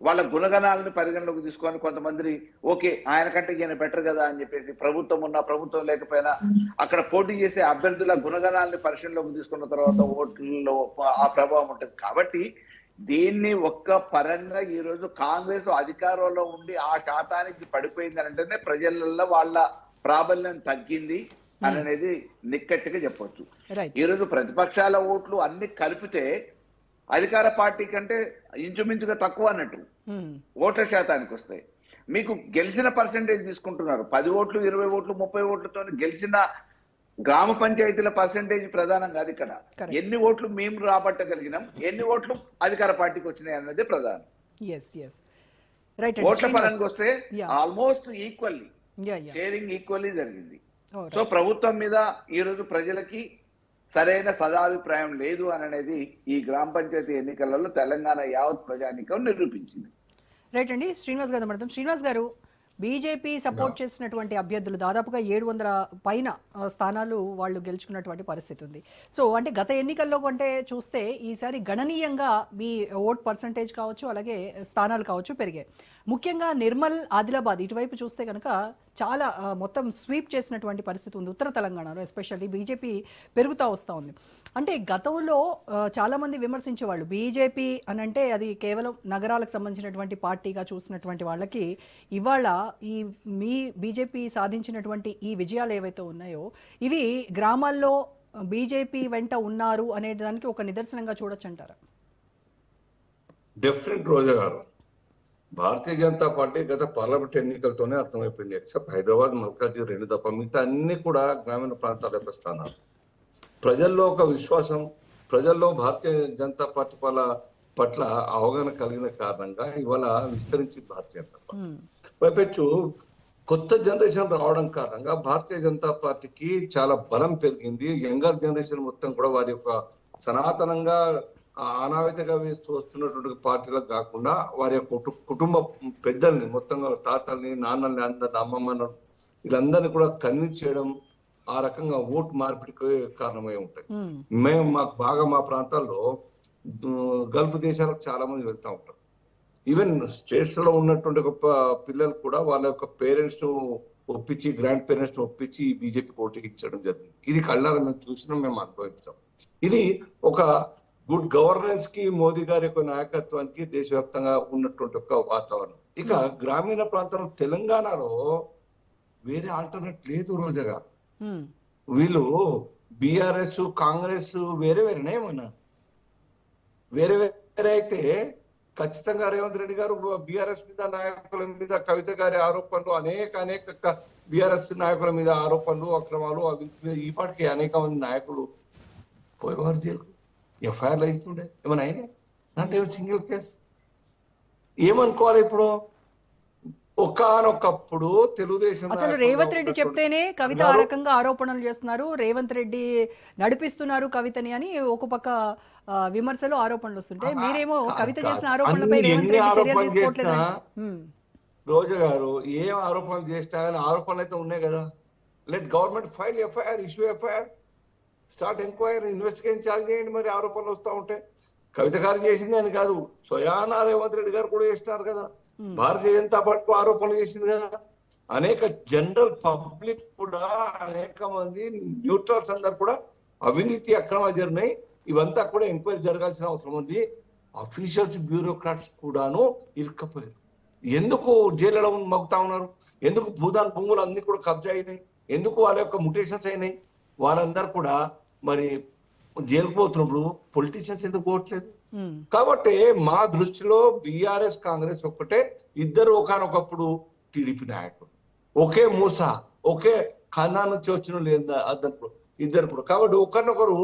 వాళ్ళ గుణగణాలను పరిగణలోకి తీసుకొని కొంతమంది ఓకే ఆయన కంటే ఈయన బెటర్ కదా అని చెప్పేసి, ప్రభుత్వం ఉన్నా ప్రభుత్వం లేకపోయినా అక్కడ పోటీ చేసే అభ్యర్థుల గుణగణాలను పరిశీలనలోకి తీసుకున్న తర్వాత ఓట్లలో ఆ ప్రభావం ఉంటుంది. కాబట్టి దీన్ని ఒక్క పరంగా ఈ రోజు కాంగ్రెస్ అధికారంలో ఉండి ఆ శాతానికి పడిపోయింది అంటేనే ప్రజలలో వాళ్ళ ప్రాబల్యం తగ్గింది అనేది నిక్కచ్చిగా చెప్పొచ్చు. ఈ రోజు ప్రతిపక్షాల ఓట్లు అన్ని కలిపితే అధికార పార్టీ కంటే ఇంచుమించుగా తక్కువ అన్నట్టు ఓట్ల శాతానికి వస్తాయి. మీకు గెలిచిన పర్సెంటేజ్ తీసుకుంటున్నారు, 10 ఓట్లు 20 ఓట్లు 30 ఓట్లతో గెలిచిన గ్రామ పంచాయతీల పర్సెంటేజ్ ప్రధానం కాదు. ఇక్కడ ఎన్ని ఓట్లు మేము రాబట్టగలిగినాం, ఎన్ని ఓట్లు అధికార పార్టీకి వచ్చినాయి అన్నదే ప్రధానం. ఓట్ల పరంగా వస్తే ఆల్మోస్ట్ ఈక్వల్లీ షేరింగ్ ఈక్వల్లీ జరిగింది. సో ప్రభుత్వం మీద ఈ రోజు ప్రజలకి సరైన సదాభిప్రాయం లేదు అని అనేది ఈ గ్రామ పంచాయతీ ఎన్నికలలో తెలంగాణ యావత్ ప్రజానికం నిరూపించింది. రైట్ అండి. శ్రీనివాస్ గారు మాట్లాడతాం. శ్రీనివాస్ గారు, బీజేపీ సపోర్ట్ చేసినటువంటి అభ్యర్థులు దాదాపుగా 700 పైన స్థానాలు వాళ్ళు గెలుచుకున్నటువంటి పరిస్థితి ఉంది. సో అంటే గత ఎన్నికల్లో కంటే చూస్తే ఈసారి గణనీయంగా మీ ఓట్ పర్సంటేజ్ కావచ్చు, అలాగే స్థానాలు కావచ్చు పెరిగాయి. ముఖ్యంగా నిర్మల్, ఆదిలాబాద్ ఇటువైపు చూస్తే కనుక చాలా మొత్తం స్వీప్ చేసినటువంటి పరిస్థితి ఉంది. ఉత్తర తెలంగాణలో ఎస్పెషల్లీ బీజేపీ పెరుగుతూ వస్తూ ఉంది. అంటే గతంలో చాలామంది విమర్శించేవాళ్ళు బీజేపీ అని అంటే అది కేవలం నగరాలకు సంబంధించినటువంటి పార్టీగా చూసినటువంటి వాళ్ళకి ఇవాళ ఈ మీ బీజేపీ సాధించినటువంటి ఈ విజయాలు ఏవైతే ఉన్నాయో ఇవి గ్రామాల్లో బీజేపీ వెంట ఉన్నారు అనే దానికి ఒక నిదర్శనంగా చూడొచ్చు అంటారా? డెఫినెట్ రోజా గారు, భారతీయ జనతా పార్టీ గత పార్లమెంట్ ఎన్నికలతోనే అర్థమైపోయింది. ఎక్సెప్ట్ హైదరాబాద్, మల్కాజ్గిరి 2 తప్ప మిగతా అన్ని కూడా గ్రామీణ ప్రాంతాల యొక్క స్థానాలు. ప్రజల్లో ఒక విశ్వాసం, ప్రజల్లో భారతీయ జనతా పార్టీ పట్ల అవగాహన కలిగిన కారణంగా ఇవాళ విస్తరించింది భారతీయ జనతా పార్టీ. పైపెచ్చు కొత్త జనరేషన్ రావడం కారణంగా భారతీయ జనతా పార్టీకి చాలా బలం పెరిగింది. యంగర్ జనరేషన్ మొత్తం కూడా వారి యొక్క సనాతనంగా అనావితగా వేస్తూ వస్తున్నటువంటి పార్టీలకు కాకుండా వారి యొక్క కుటుంబ పెద్దల్ని మొత్తంగా తాతల్ని, నాన్నల్ని, అందరిని, అమ్మమ్మను వీళ్ళందరినీ కూడా కన్విన్స్ చేయడం, ఆ రకంగా ఓటు మార్పిడికి కారణమై ఉంటాయి. మేము మాకు బాగా మా ప్రాంతాల్లో గల్ఫ్ దేశాలకు చాలా మంది వెళ్తూ ఉంటాం. ఈవెన్ స్టేట్స్ లో ఉన్నటువంటి గొప్ప పిల్లలు కూడా వాళ్ళ యొక్క పేరెంట్స్ ఒప్పించి, గ్రాండ్ పేరెంట్స్ ఒప్పించి బీజేపీ ఓటుకి ఇచ్చడం జరిగింది. ఇది కళ్ళారా మేము చూసినాం, మేము అనుభవించాం. ఇది ఒక గుడ్ గవర్నెన్స్ కి, మోదీ గారి యొక్క నాయకత్వానికి దేశవ్యాప్తంగా ఉన్నటువంటి ఒక వాతావరణం. ఇక గ్రామీణ ప్రాంతంలో తెలంగాణలో వేరే ఆల్టర్నేట్ లేదు రోజా గారు. వీళ్ళు బీఆర్ఎస్, కాంగ్రెస్ వేరే వేరేనే ఏమన్నా వేరే వేరే అయితే ఖచ్చితంగా రేవంత్ రెడ్డి గారు బీఆర్ఎస్ మీద, నాయకుల మీద, కవిత గారి ఆరోపణలు, అనేక బీఆర్ఎస్ నాయకుల మీద ఆరోపణలు, అక్రమాలు, అవినీతి మీద ఈ పాటికి అనేక మంది నాయకులు పోయేవారు జైలుకు. ఎఫ్ఐఆర్లు అవుతుండే ఏమైనా అయినా అంటే సింగిల్ కేసు. ఏమనుకోవాలి ఇప్పుడు? ఒకానొకప్పుడు తెలుగుదేశం అసలు రేవంత్ రెడ్డి చెప్తేనే కవిత ఆ రకంగా ఆరోపణలు చేస్తున్నారు, రేవంత్ రెడ్డి నడిపిస్తున్నారు కవితని అని ఒక పక్క విమర్శలు, ఆరోపణలు వస్తుంటాయి. మీరేమో కవిత చేసిన ఆరోపణలపై రేవంత్ రెడ్డి చర్యలు తీసుకోవట్లేదు. రోజా గారు ఏం ఆరోపణలు చేసినా ఆరోపణలు అయితే ఉన్నాయి కదా. Let government file FIR, issue FIR, start enquiry, investigation చాలు చేయండి. మరి ఆరోపణలు వస్తూ ఉంటాయి. కవిత గారు చేసింది అని కాదు, స్వయానా రేవంత్ రెడ్డి గారు కూడా చేస్తున్నారు కదా. భారతీయ జనతా పార్టీ ఆరోపణలు చేసింది కదా. అనేక జనరల్ పబ్లిక్ కూడా, అనేక మంది న్యూట్రల్స్ అందరు కూడా అవినీతి, అక్రమాలు జరిగినాయి. ఇవంతా కూడా ఎంక్వైరీ జరగాల్సిన అవసరం ఉంది. అఫీషియల్స్, బ్యూరోక్రాట్స్ కూడాను ఇరుక్కపోయారు. ఎందుకు జైల్లో మగ్గుతా ఉన్నారు? ఎందుకు భూములు అన్ని కూడా కబ్జా అయినాయి? ఎందుకు వాళ్ళ యొక్క ముటేషన్స్ అయినాయి? వాళ్ళందరూ కూడా మరి జైలుకు పోతున్నప్పుడు పొలిటీషియన్స్ ఎందుకు పోవట్లేదు? కాబట్టి మా దృష్టిలో బీఆర్ఎస్, కాంగ్రెస్ ఒక్కటే, ఇద్దరు ఒకనొకప్పుడు టీడీపీ నాయకులు, ఒకే మూస, ఒకే ఖానా నుంచి వచ్చిన లేదు ఇద్దరు. కాబట్టి ఒకరినొకరు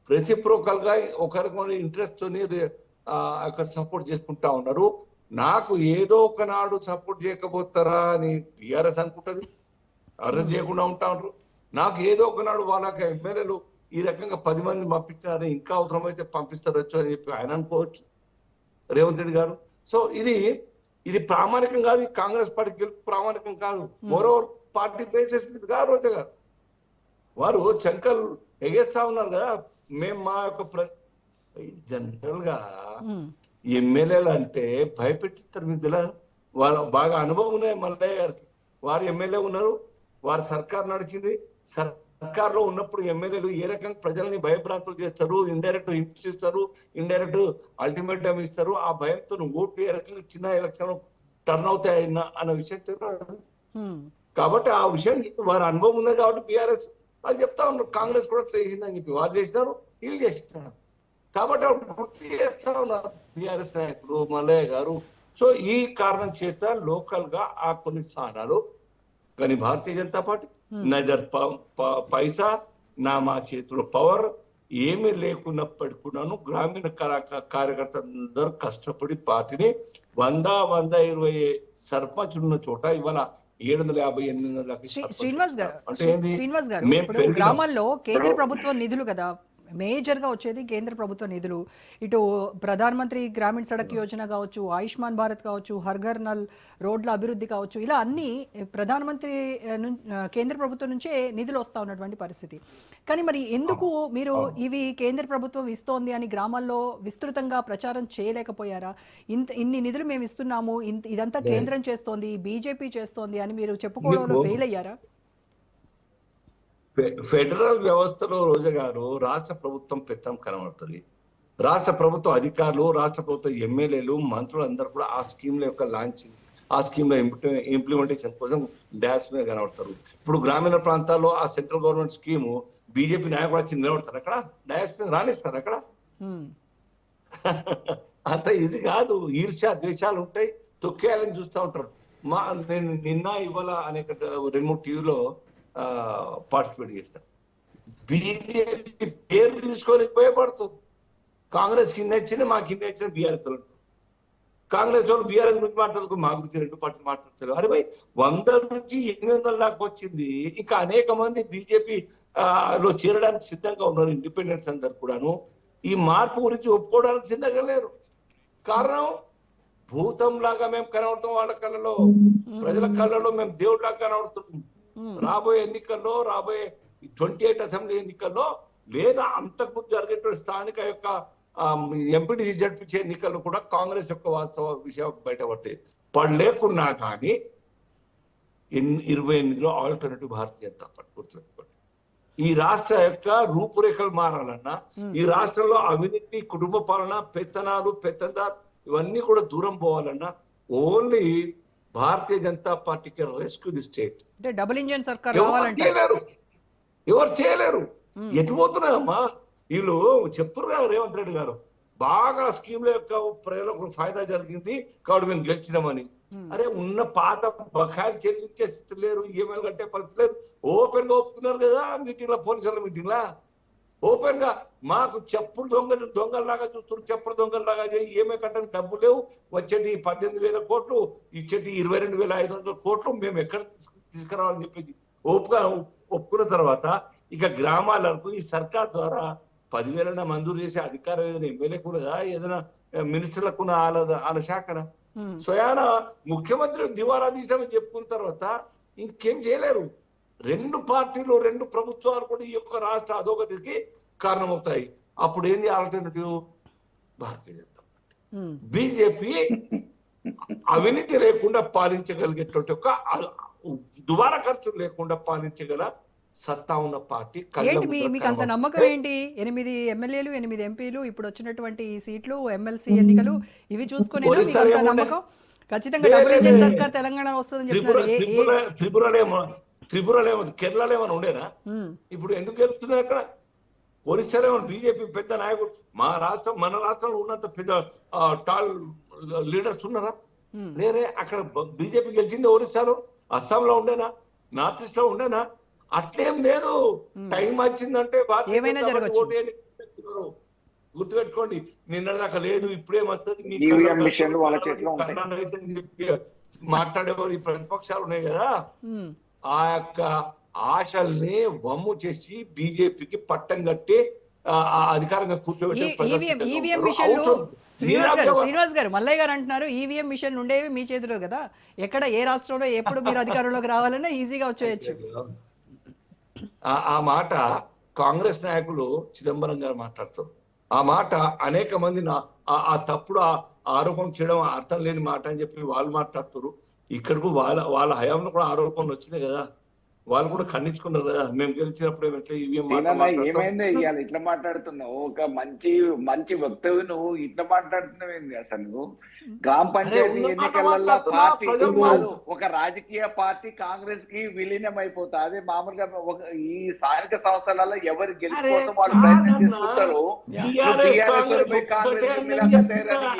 రెసిప్రోకల్ గా ఒకరికొకరు ఇంట్రెస్ట్ తోని సపోర్ట్ చేసుకుంటా ఉన్నారు. నాకు ఏదో ఒకనాడు సపోర్ట్ చేయకపోతారా అని బీఆర్ఎస్ అనుకుంటుంది, అరెస్ట్ చేయకుండా ఉంటా ఉంటారు. నాకు ఏదో ఒకనాడు వాళ్ళకి ఎమ్మెల్యేలు ఈ రకంగా 10 మంది పంపించారు, ఇంకా అవసరమైతే పంపిస్తారచ్చు అని చెప్పి ఆయన అనుకోవచ్చు, రేవంత్ రెడ్డి గారు. సో ఇది ప్రామాణికం కాదు. కాంగ్రెస్ పార్టీ గెలుపు ప్రామాణికం కాదు. మోరోవర్ పార్టీ బేసిస్ మీద కాదు రోజా గారు. వారు చంకలు ఎగేస్తా ఉన్నారు కదా. మేము మా యొక్క జనరల్ గా ఎమ్మెల్యేలు అంటే భయపెట్టిస్తారు. మీకు తెలియదు, వాళ్ళ బాగా అనుభవం ఉన్నాయి మల్లయ్య గారికి. వారు ఎమ్మెల్యే ఉన్నారు, వారి సర్కార్ నడిచింది. సర్కార్లో ఉన్నప్పుడు ఎమ్మెల్యేలు ఏ రకంగా ప్రజల్ని భయభ్రాంతులు చేస్తారు, ఇండైరెక్ట్ హింసిస్తారు, ఇండైరెక్ట్ అల్టిమేటం ఇస్తారు. ఆ భయంతో ఓట్లు ఏ రకంగా చిన్న ఎలక్షన్ టర్న్ అవుతాయి అన్న విషయం తెలియదు. కాబట్టి ఆ విషయం వారి అనుభవం ఉంది కాబట్టి బీఆర్ఎస్ వాళ్ళు చెప్తా ఉన్నారు. కాంగ్రెస్ కూడా చేసిందని చెప్పి వారు చేసినారు, వీళ్ళు చేస్తున్నారు. కాబట్టి గుర్తు చేస్తా ఉన్నారు బీఆర్ఎస్ నాయకులు, మల్లయ్య గారు. సో ఈ కారణం చేత లోకల్ గా ఆ కొన్ని స్థానాలు, కానీ భారతీయ జనతా పార్టీ నజర్ పైసా నా మా చేతిలో పవర్ ఏమీ లేకున్నప్పటికీ కూడాను గ్రామీణ కార్యకర్తలందరూ కష్టపడి పార్టీని 120 సర్పంచ్ ఉన్న చోట ఇవాళ 750-800 శ్రీనివాస్ గారు, ఇప్పుడు గ్రామాల్లో కేంద్ర ప్రభుత్వ నిధులు కదా మేజర్ గా వచ్చేది, కేంద్ర ప్రభుత్వ నిధులు. ఇటు ప్రధాన మంత్రి గ్రామీణ సడక్ యోజన కావచ్చు, ఆయుష్మాన్ భారత్ కావచ్చు, హర్ఘర్ నల్ రోడ్ల అభివృద్ధి కావచ్చు, ఇలా అన్ని ప్రధానమంత్రి కేంద్ర ప్రభుత్వం నుంచే నిధులు వస్తా ఉన్నటువంటి పరిస్థితి. కానీ మరి ఎందుకు మీరు ఇవి కేంద్ర ప్రభుత్వం ఇస్తోంది అని గ్రామాల్లో విస్తృతంగా ప్రచారం చేయలేకపోయారా? ఇన్ని నిధులు మేము ఇస్తున్నాము, ఇదంతా కేంద్రం చేస్తోంది, బీజేపీ చేస్తోంది అని మీరు చెప్పుకోవడంలో ఫెయిల్ అయ్యారా? ఫెడరల్ వ్యవస్థలో రోజా గారు రాష్ట్ర ప్రభుత్వం పెత్తనం కనబడుతుంది. రాష్ట్ర ప్రభుత్వ అధికారులు, రాష్ట్ర ప్రభుత్వ ఎమ్మెల్యేలు, మంత్రులు అందరూ కూడా ఆ స్కీమ్ల యొక్క లాంచింగ్, ఆ స్కీమ్ల ఇంప్లిమెంటేషన్ కోసం డాష్ మీద కనబడతారు. ఇప్పుడు గ్రామీణ ప్రాంతాల్లో ఆ సెంట్రల్ గవర్నమెంట్ స్కీము బీజేపీ నాయకులు వచ్చి నిలబడతారు, అక్కడ డాష్ మీద రాణిస్తారు. అక్కడ అంత ఈజీ కాదు. ఈర్ష్య ద్వేషాలు ఉంటాయి, తొక్కేయాలని చూస్తూ ఉంటారు. నేను నిన్న ఇవాళ అనేక 2-3 టీవీలో పార్టిసిపేట్ చేసిన. బీజేపీ పేరు తీసుకొని భయపడుతుంది. కాంగ్రెస్ కింద ఇచ్చింది, మా కింద ఇచ్చిన బీఆర్ఎస్. కాంగ్రెస్ వాళ్ళు బీఆర్ఎస్ గురించి మాట్లాడుతూ మా గురించి రెండు పార్టీలు మాట్లాడతారు. అరే భయ్ 100 నుంచి 800 దాకా వచ్చింది. ఇంకా అనేక మంది బీజేపీ లో చేరడానికి సిద్ధంగా ఉన్నారు. ఇండిపెండెన్స్ అందరు కూడాను ఈ మార్పు గురించి ఒప్పుకోవడానికి సిద్ధంగా లేరు. కారణం భూతం లాగా మేము కనబడతాం, వాళ్ళ కళ్ళలో ప్రజల కళ్ళలో మేము దేవుడిలాగా కనబడుతున్నాం. రాబోయే ఎన్నికల్లో, రాబోయే 28 అసెంబ్లీ ఎన్నికల్లో లేదా అంతకుముందు జరిగేటువంటి స్థానిక యొక్క ఎంపీటీసీ జడ్పీసీ ఎన్నికల్లో కూడా కాంగ్రెస్ యొక్క వాస్తవ విషయం బయటపడతాయి. పడలేకున్నా కానీ 28లో ఆల్టర్నేటివ్ భారతీయ జనతా పార్టీ గుర్తుపెట్టుకోండి. ఈ రాష్ట్ర యొక్క రూపురేఖలు మారాలన్నా, ఈ రాష్ట్రంలో అవినీతి, కుటుంబ పాలన, పెత్తనాలు, పెత్తందారు ఇవన్నీ కూడా దూరం పోవాలన్నా ఓన్లీ భారతీయ జనతా పార్టీకి రెస్క్యూ ది స్టేట్. అంటే డబుల్ ఇంజిన్ సర్కార్ రావాలంటే ఎవరు చేయలేరు. ఎటు పోతున్నాయమ్మా వీళ్ళు చెప్తున్నారు కదా రేవంత్ రెడ్డి గారు, బాగా స్కీమ్ల యొక్క ప్రజలకు ఫాయిదా జరిగింది కాబట్టి మేము గెలిచినామని. అరే ఉన్న పాత బకాయిలు చెల్లించే స్థితి లేరు, ఈఎంఐలు కట్టే పరిస్థితి లేదు. ఓపెన్ గా ఒప్పుకున్నారు కదా మీటింగ్ లో, పోలీసుల మీటింగ్ లా ఓపెన్ గా మాకు చెప్పులు దొంగల్లాగా చూస్తున్నారు, చెప్పులు దొంగల్లాగా ఈఎంఐ కట్టడానికి డబ్బు లేవు, వచ్చేది 18,000 కోట్లు, ఇచ్చేది 22,500 కోట్లు, మేము ఎక్కడ తీసుకురావాలని చెప్పేసి ఒప్పుకున్న తర్వాత ఇక గ్రామాలకు ఈ సర్కార్ ద్వారా 10,000 మంజూరు చేసే అధికారం ఏదైనా ఎమ్మెల్యేకు ఉన్నదా, ఏదైనా మినిస్టర్లకు వాళ్ళ శాఖన స్వయాన ముఖ్యమంత్రి దివాలా తీసామని చెప్పుకున్న తర్వాత ఇంకేం చేయలేరు. 2 పార్టీలు 2 ప్రభుత్వాలు కూడా ఈ యొక్క రాష్ట్ర అధోగతికి కారణమవుతాయి. అప్పుడు ఏంది alternative? Bharatiya Janata party. BJP అవినీతి లేకుండా పాలించగలిగేటువంటి ఒక దుబారా ఖర్చు లేకుండా పాలించగల సత్తా ఉన్న పార్టీ. ఏంటి మీకు అంత నమ్మకం ఏంటి? 8 ఎమ్మెల్యేలు, 8 ఎంపీలు, ఇప్పుడు వచ్చినటువంటి సీట్లు, ఎమ్మెల్సీ ఎన్నికలు ఇవి చూసుకునే నమ్మకం? ఖచ్చితంగా డబుల్ ఇంజిన్ సర్కార్ తెలంగాణ వస్తుందని చెప్తున్నారు. త్రిపురలో ఏమో, కేరళలో ఏమైనా ఉండేనా? ఇప్పుడు ఎందుకు గెలుస్తున్నారు అక్కడ? ఒరిస్సాలో ఏమైనా బీజేపీ పెద్ద నాయకుడు, మన రాష్ట్రంలో ఉన్నంత పెద్ద టాల్ లీడర్స్ ఉన్నారా? లేరే. అక్కడ బీజేపీ గెలిచింది ఒరిస్సాలో, అస్సాంలో ఉండేనా, నార్త్ ఈస్ట్ లో ఉండేనా? అట్లేం లేదు. టైం వచ్చిందంటే గుర్తుపెట్టుకోండి. నిన్నటిదాకా లేదు, ఇప్పుడేమొస్తుంది మాట్లాడేవారు ఈ ప్రతిపక్షాలు ఉన్నాయి కదా, ఆ యొక్క ఆశల్ని వమ్ము చేసి బీజేపీకి పట్టం కట్టి అధికారంగా కూర్చోబెట్టే శ్రీనివాస్ గారు, మల్లయ్య గారు అంటున్నారు ఈవీఎం మిషన్ ఉండేవి మీ చేతిలో కదా, ఎక్కడ ఏ రాష్ట్రంలో ఎప్పుడు మీరు అధికారంలోకి రావాలన్నా ఈజీగా వచ్చేయచ్చు. ఆ మాట కాంగ్రెస్ నాయకులు చిదంబరం గారు మాట్లాడతారు. ఆ మాట అనేక మంది ఆ తప్పుడు ఆరోపణ చేయడం అర్థం లేని మాట అని చెప్పి వాళ్ళు మాట్లాడుతారు. ఇక్కడకు వాళ్ళ హయాంలో కూడా ఆరోపణలు వచ్చినాయి కదా, వాళ్ళు కూడా ఖండించుకున్నారు కదా, మేము గెలిచినప్పుడు ఏమైంది ఇవాళ ఇట్లా మాట్లాడుతున్నావు? ఒక మంచి వక్తవ్యం నువ్వు ఇట్లా మాట్లాడుతున్నావు ఏంది అసలు? నువ్వు గ్రామ పంచాయతీ ఎన్నికలలో పార్టీ కాదు, ఒక రాజకీయ పార్టీ కాంగ్రెస్ కి విలీనం అయిపోతా. అదే మామూలుగా ఈ స్థానిక సంవత్సరాలలో ఎవరి గెలుపు కోసం వాళ్ళు ప్రయత్నం చేసుకుంటారు. కాంగ్రెస్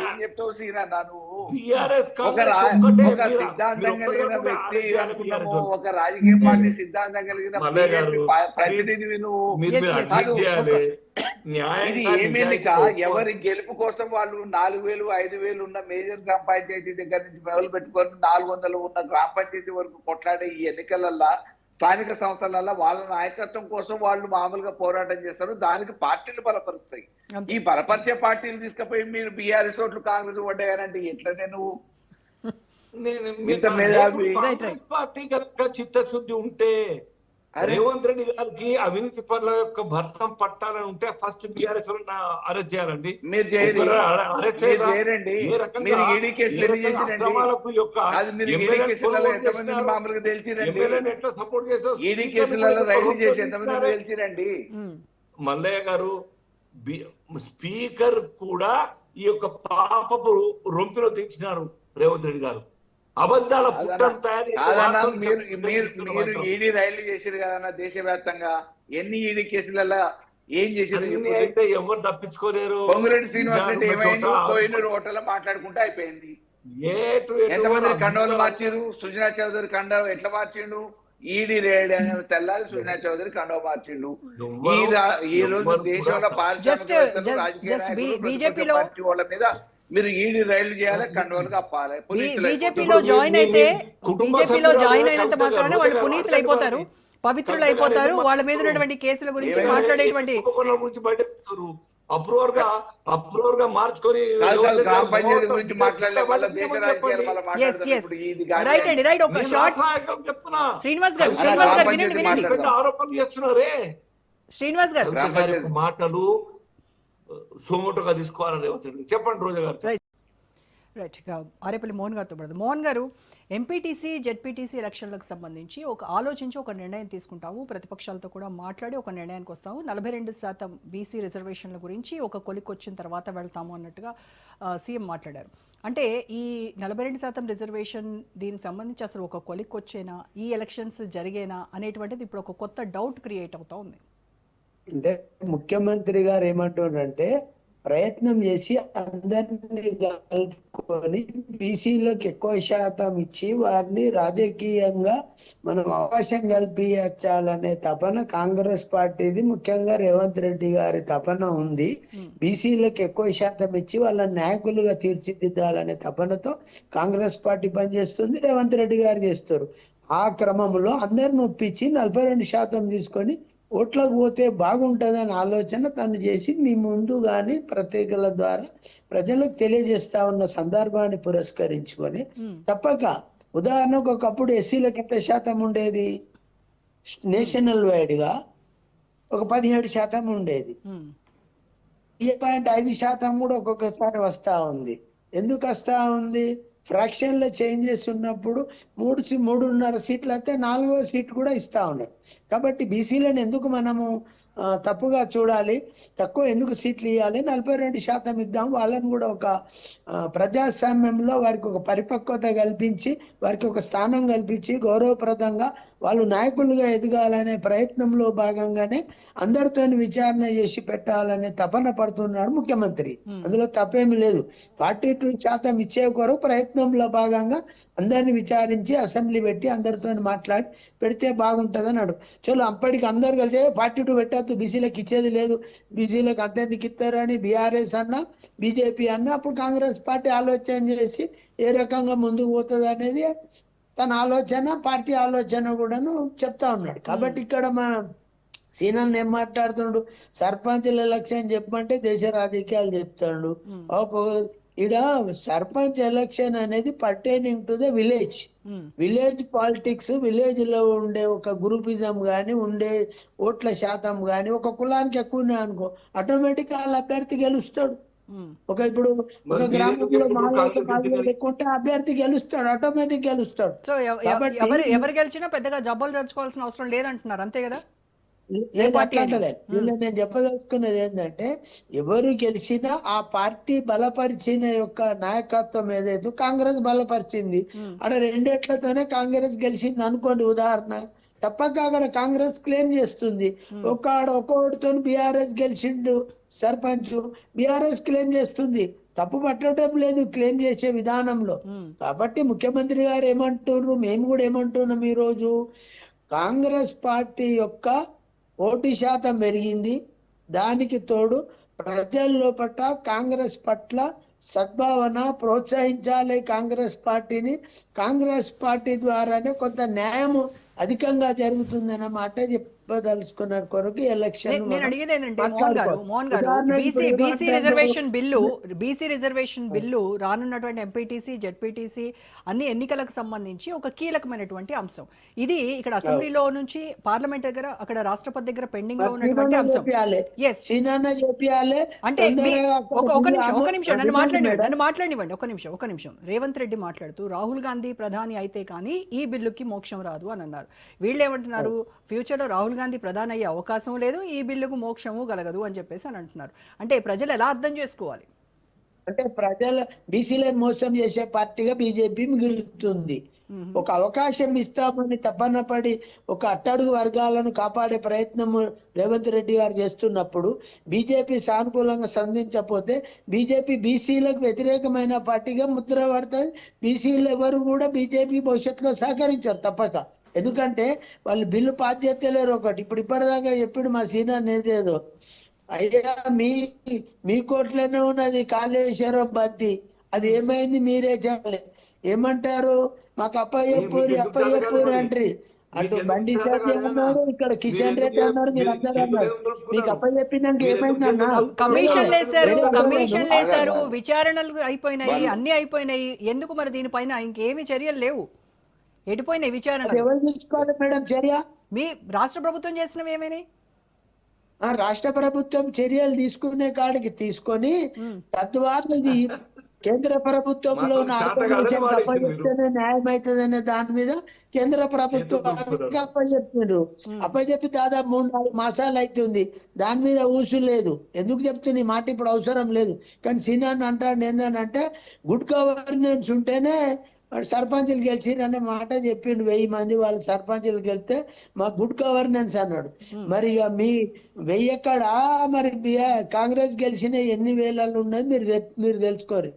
ఏం చెప్తావు సీనా? నువ్వు ఒక సిద్ధాంతం కలిగిన వ్యక్తి అనుకున్నాము, ఒక రాజకీయ పార్టీ సిద్ధాంతం కలిగిన ప్రతినిధివి నువ్వు. ఇది ఏమేమిక ఎవరి గెలుపు కోసం వాళ్ళు 4,000, 5,000 ఉన్న మేజర్ గ్రామ పంచాయతీ దగ్గర నుంచి మొదలు పెట్టుకొని 400 ఉన్న గ్రామ పంచాయతీ వరకు కొట్లాడే ఈ ఎన్నికలల్లో, స్థానిక సంస్థలలో వాళ్ళ నాయకత్వం కోసం వాళ్ళు మామూలుగా పోరాటం చేస్తారు. దానికి పార్టీలు బలపరుస్తాయి. ఈ బలపరిచే పార్టీలు తీసుకుపోయి మీరు బీఆర్ఎస్ ఓట్లు కాంగ్రెస్ ఓటేయాలంటే ఎట్లనే నువ్వు? పార్టీ కనుక చిత్తశుద్ధి ఉంటే, రేవంత్ రెడ్డి గారికి అవినీతి పనుల యొక్క భర్తం పట్టాలని ఉంటే ఫస్ట్ బీఆర్ఎస్ అరెస్ట్ చేయాలండి. మీరు చేయరండి. మీరు ఈడీ కేసులు ఎన్ని చేసిరండి? మామూలుగా తెలిసిరండి. ఈడీ కేసులలో రైలు చేసి ఎంతమంది తెలిసిరండి? మల్లయ్య గారు, స్పీకర్ కూడా ఈ యొక్క పాపపు రొంపిలో తెచ్చినారు రేవంత్ రెడ్డి గారు. అబద్ధాల పుట్టను తయారు. మీరు ఈడీ రైళ్లు చేసారు కదా దేశవ్యాప్తంగా, ఎన్ని ఈడీ కేసులలో ఏం చేసారు? ఎవరు తప్పించుకోలేరు. పొంగులేటి శ్రీనివాస్ రెడ్డి ఏమైంది? కోహినూరు హోటల్ మాట్లాడుకుంటే అయిపోయింది. ఎంతమంది కండవలు మార్చారు? సుజనా చౌదరి కండవ ఎట్లా మార్చిండు? ఈడీ రేడ్ తెల్లారి సుజనా చౌదరి కండవ మార్చిండు. ఈ రోజు దేశంలో పారిశ్రామిక వాళ్ళ మీద మీరు ఈడీ రైళ్లు చేయాలి, కండువలు కప్పాలి, పునీతులు బీజేపీలో అయిపోతారు. జాయిన్ అయితే కుటుంబ బీజేపీలో సభ్యురాలు జాయిన్ కదా అయినంత కవిత గారు, మాత్రాన రోజా వాళ్ళు గారు, పునీతులు అడగండి అయిపోతారు, వారిని. పవిత్రులు కవిత గారు అయిపోతారు. ఎందుకు వాళ్ళ మీద మాట్లాడుతున్నారు? ఉన్నటువంటి కేసుల గురించి ఏమైనా మాట్లాడేటువంటి కుంభకోణం గురించి బయట పెడతారు. అప్రూవర్ గా మార్చుకొని కాదు కాదు, గ్రామ ఎవరైతే పంచాయతీ మోసం గురించి మాట్లాడలే, మళ్ళీ దేశ చెప్పండి. రాజకీయాలు మళ్ళీ ఎస్ మాట్లాడతారు. ఎస్ ఇప్పుడు ఇది కానీ రైట్ అండి, రైట్. ఒక నేను షార్ట్ రాష్ట్రాయకం చెప్తున్నా. శ్రీనివాస్ గారు, కవిత శ్రీనివాస్ గ్రామ గారు పంచాయతీ వినండి వినండి. మాట్లాడదాం. ఆరోపణలు చేస్తున్నారే. శ్రీనివాస్ గారు కవిత గారి యొక్క మాటలు సోమోటోగా తీసుకోవాలని రేవంత్ రెడ్డి. చెప్పండి రోజా గారు. రైట్. ఇక ఆరేపల్లి మోహన్ గారితో పడదు. మోహన్ గారు, ఎంపీటీసీ జెడ్పీటీసీ ఎలక్షన్లకు సంబంధించి ఆలోచించి ఒక నిర్ణయం తీసుకుంటాము, ప్రతిపక్షాలతో కూడా మాట్లాడి ఒక నిర్ణయానికి వస్తాము, 42% బీసీ రిజర్వేషన్ల గురించి ఒక కొలిక్ వచ్చిన తర్వాత వెళ్తాము అన్నట్టుగా సీఎం మాట్లాడారు. అంటే ఈ 42% రిజర్వేషన్ దీనికి సంబంధించి అసలు ఒక కొలిక్ వచ్చేనా, ఈ ఎలక్షన్స్ జరిగేనా అనేటువంటిది ఇప్పుడు ఒక కొత్త డౌట్ క్రియేట్ అవుతా ఉంది. అంటే ముఖ్యమంత్రి గారు ఏమంటున్నారంటే ప్రయత్నం చేసి అందరినీ కలుపుకొని బీసీలకు ఎక్కువ శాతం ఇచ్చి వారిని రాజకీయంగా మనం అవకాశం కల్పించాలనే తపన కాంగ్రెస్ పార్టీది, ముఖ్యంగా రేవంత్ రెడ్డి గారి తపన ఉంది. బీసీలకు ఎక్కువ శాతం ఇచ్చి వాళ్ళ నాయకులుగా తీర్చిదిద్దాలనే తపనతో కాంగ్రెస్ పార్టీ పనిచేస్తుంది, రేవంత్ రెడ్డి గారు చేస్తారు. ఆ క్రమంలో అందరిని ఒప్పించి 42% తీసుకొని ఓట్లకు పోతే బాగుంటుందని ఆలోచన తను చేసి మీ ముందు కానీ పత్రికల ద్వారా ప్రజలకు తెలియజేస్తా ఉన్న సందర్భాన్ని పురస్కరించుకొని తప్పక, ఉదాహరణకు ఒకప్పుడు ఎస్సీలకు ఎంత శాతం ఉండేది, నేషనల్ వైడ్ గా ఒక 17% ఉండేది. 5% కూడా ఒక్కొక్కసారి వస్తా ఉంది. ఎందుకు వస్తా ఉంది? ఫ్రాక్షన్ లో చేంజెస్ ఉన్నప్పుడు 3.5 సీట్లు అయితే 4వ సీట్ కూడా ఇస్తా ఉన్నారు. కాబట్టి బీసీలను ఎందుకు మనము తప్పుగా చూడాలి, తక్కువ ఎందుకు సీట్లు ఇవ్వాలి, 42% ఇద్దాం, వాళ్ళని కూడా ఒక ప్రజాస్వామ్యంలో వారికి ఒక పరిపక్వత కల్పించి వారికి ఒక స్థానం కల్పించి గౌరవప్రదంగా వాళ్ళు నాయకులుగా ఎదగాలనే ప్రయత్నంలో భాగంగానే అందరితో విచారణ చేసి పెట్టాలనే తపన పడుతున్నాడు ముఖ్యమంత్రి. అందులో తప్పేమి లేదు. 42% ఇచ్చే కొరకు ప్రయత్నంలో భాగంగా అందరిని విచారించి అసెంబ్లీ పెట్టి అందరితో మాట్లాడి పెడితే బాగుంటది అన్నాడు. చలో అప్పటికి అందరు కలిసి 42 పెట్టద్దు, బీసీలకు ఇచ్చేది లేదు, బీసీలకు అంతెందుకు ఇస్తారని బీఆర్ఎస్ అన్నా బీజేపీ అన్నా అప్పుడు కాంగ్రెస్ పార్టీ ఆలోచన చేసి ఏ రకంగా ముందుకు పోతుంది అనేది తన ఆలోచన, పార్టీ ఆలోచన కూడాను చెప్తా ఉన్నాడు. కాబట్టి ఇక్కడ మన సీనన్ ఏం మాట్లాడుతున్నాడు, సర్పంచుల ఎలక్షన్ చెప్పమంటే దేశ రాజకీయాలు చెప్తాడు. ఈడ సర్పంచ్ ఎలక్షన్ అనేది pertaining to the village, village politics, village లో ఉండే ఒక గ్రూపిజం గాని ఉండే ఓట్ల శాతం గాని ఒక కులానికి ఎక్కువ ఉన్నాయి అనుకో, ఆటోమేటిక్ వాళ్ళ అభ్యర్థి గెలుస్తాడు. ఇప్పుడు ఒక గ్రామంలో 4 ఎక్కువ ఉంటే అభ్యర్థి గెలుస్తాడు, ఆటోమేటిక్ గెలుస్తాడు. సో ఎవరు గెలిచినా పెద్దగా జబ్బలు జరుచుకోవాల్సిన అవసరం లేదంటున్నారు, అంతే కదా? నేను చెప్పదలుచుకున్నది ఏంటంటే ఎవరు గెలిచినా ఆ పార్టీ బలపరిచిన యొక్క నాయకత్వం ఏదైతే కాంగ్రెస్ బలపరిచింది, అక్కడ 2 కాంగ్రెస్ గెలిచింది అనుకోండి ఉదాహరణ, తప్పక అక్కడ కాంగ్రెస్ క్లెయిమ్ చేస్తుంది. ఒక్కోటితో బీఆర్ఎస్ గెలిచిండు సర్పంచ్, బీఆర్ఎస్ క్లెయిమ్ చేస్తుంది. తప్పు పట్టడం లేదు క్లెయిమ్ చేసే విధానంలో. కాబట్టి ముఖ్యమంత్రి గారు ఏమంటున్నారు, మేము కూడా ఏమంటున్నాం, ఈ రోజు కాంగ్రెస్ పార్టీ యొక్క ఓటు శాతం పెరిగింది, దానికి తోడు ప్రజల్లో పట్ల కాంగ్రెస్ పట్ల సద్భావన ప్రోత్సహించాలి కాంగ్రెస్ పార్టీని, కాంగ్రెస్ పార్టీ ద్వారానే కొంత న్యాయం అధికంగా జరుగుతుందన్నమాట చెప్పదలుచుకున్న కొరకు ఎలక్షన్. నేను అడిగేది ఏంటంటే మోహన్ గారు బీసీ రిజర్వేషన్ బిల్లు రానున్నటువంటి ఎంపీటీసీ జెడ్పీటీసీ అన్ని ఎన్నికలకు సంబంధించి ఒక కీలకమైనటువంటి అంశం. ఇది ఇక్కడ అసెంబ్లీలో నుంచి పార్లమెంట్ దగ్గర, అక్కడ రాష్ట్రపతి దగ్గర పెండింగ్ లో ఉన్నటువంటి అంశం. అంటే ఒక నిమిషం నన్ను మాట్లాడినివ్వండి. ఒక నిమిషం. రేవంత్ రెడ్డి మాట్లాడుతూ రాహుల్ గాంధీ ప్రధాని అయితే కానీ ఈ బిల్లుకి మోక్షం రాదు అని అన్నారు. వీళ్ళు ఏమంటున్నారు, ఫ్యూచర్ లో రాహుల్ గాంధీ ప్రధాని అయ్యే అవకాశం లేదు, ఈ బిల్లుకు మోక్షము కలగదు అని చెప్పేసి అని అంటున్నారు. అంటే ప్రజలు ఎలా అర్థం చేసుకోవాలి? అంటే ప్రజల బీసీలను మోసం చేసే పార్టీగా బీజేపీ మిగులుతుంది. ఒక అవకాశం ఇస్తామని తపన పడి ఒక అట్టడుగు వర్గాలను కాపాడే ప్రయత్నం రేవంత్ రెడ్డి గారు చేస్తున్నప్పుడు బీజేపీ సానుకూలంగా స్పందించకపోతే బీజేపీ బీసీలకు వ్యతిరేకమైన పార్టీగా ముద్ర పడుతుంది. బీసీలు ఎవరు కూడా బీజేపీ భవిష్యత్తులో సహకరించారు తప్పక. ఎందుకంటే వాళ్ళు బిల్లు పాస్ చేస్తలేరు. ఇప్పటిదాకా ఎప్పుడు మా సీనియర్ ఏదేదో అయ్యా మీ కోట్లోనే ఉన్నది కాళేశ్వరం బద్ది, అది ఏమైంది మీరే చెప్పలే. ఏమంటారు, మాకు అప్పయ్యపూరి అంటారు. అటు బండి సంజయ్ అన్నాడు, ఇక్కడ కిషన్ రెడ్డి అన్నారు, మీరు అందరూ అన్నారు. మీకు అప్పచెప్పినాక ఏమైందన్నా? కమిషన్లు వేశారు, వేరే కమిషన్లు వేశారు, ఆగాలి. విచారణలు అయిపోయినాయి, అన్ని అయిపోయినాయి. ఎందుకు మరి దీనిపైన ఇంకేమి చర్యలు లేవు? ఎటుపోయినాయి అది విచారణలు? ఎవరు తీసుకోవాలి మేడం చర్య? మీ రాష్ట్ర ప్రభుత్వం చేసినవి ఏమైనాయి? రాష్ట్ర ప్రభుత్వం చర్యలు తీసుకునే కాడికి తీసుకొని తద్వారా ఇది కేంద్ర ప్రభుత్వంలో ఉన్న ఆర్గనైజేషన్ అప్పచెప్తేనే న్యాయం అవుతుందనే దాని మీద కేంద్ర ప్రభుత్వానికి అప్పచెప్పారు. అప్పచెప్పి దాదాపు 3-4 మాసాలు అవుతుంది. దాని మీద ఊసు లేదు. ఎందుకు చెప్తుంది ఈ మాట ఇప్పుడు అవసరం లేదు. కానీ సీనియర్ అంటాడు ఏంటంటే గుడ్ గవర్నెన్స్ ఉంటేనే సర్పంచులు గెలిచిరు అనే మాట చెప్పిండు. 1000 మంది వాళ్ళు సర్పంచులు గెలిస్తే మా గుడ్ గవర్నెన్స్ అన్నాడు. మరి ఇక మీ 1000 ఎక్కడ, మరి కాంగ్రెస్ గెలిచిన ఎన్ని వేలలో ఉన్నది మీరు తెలుసుకోరు.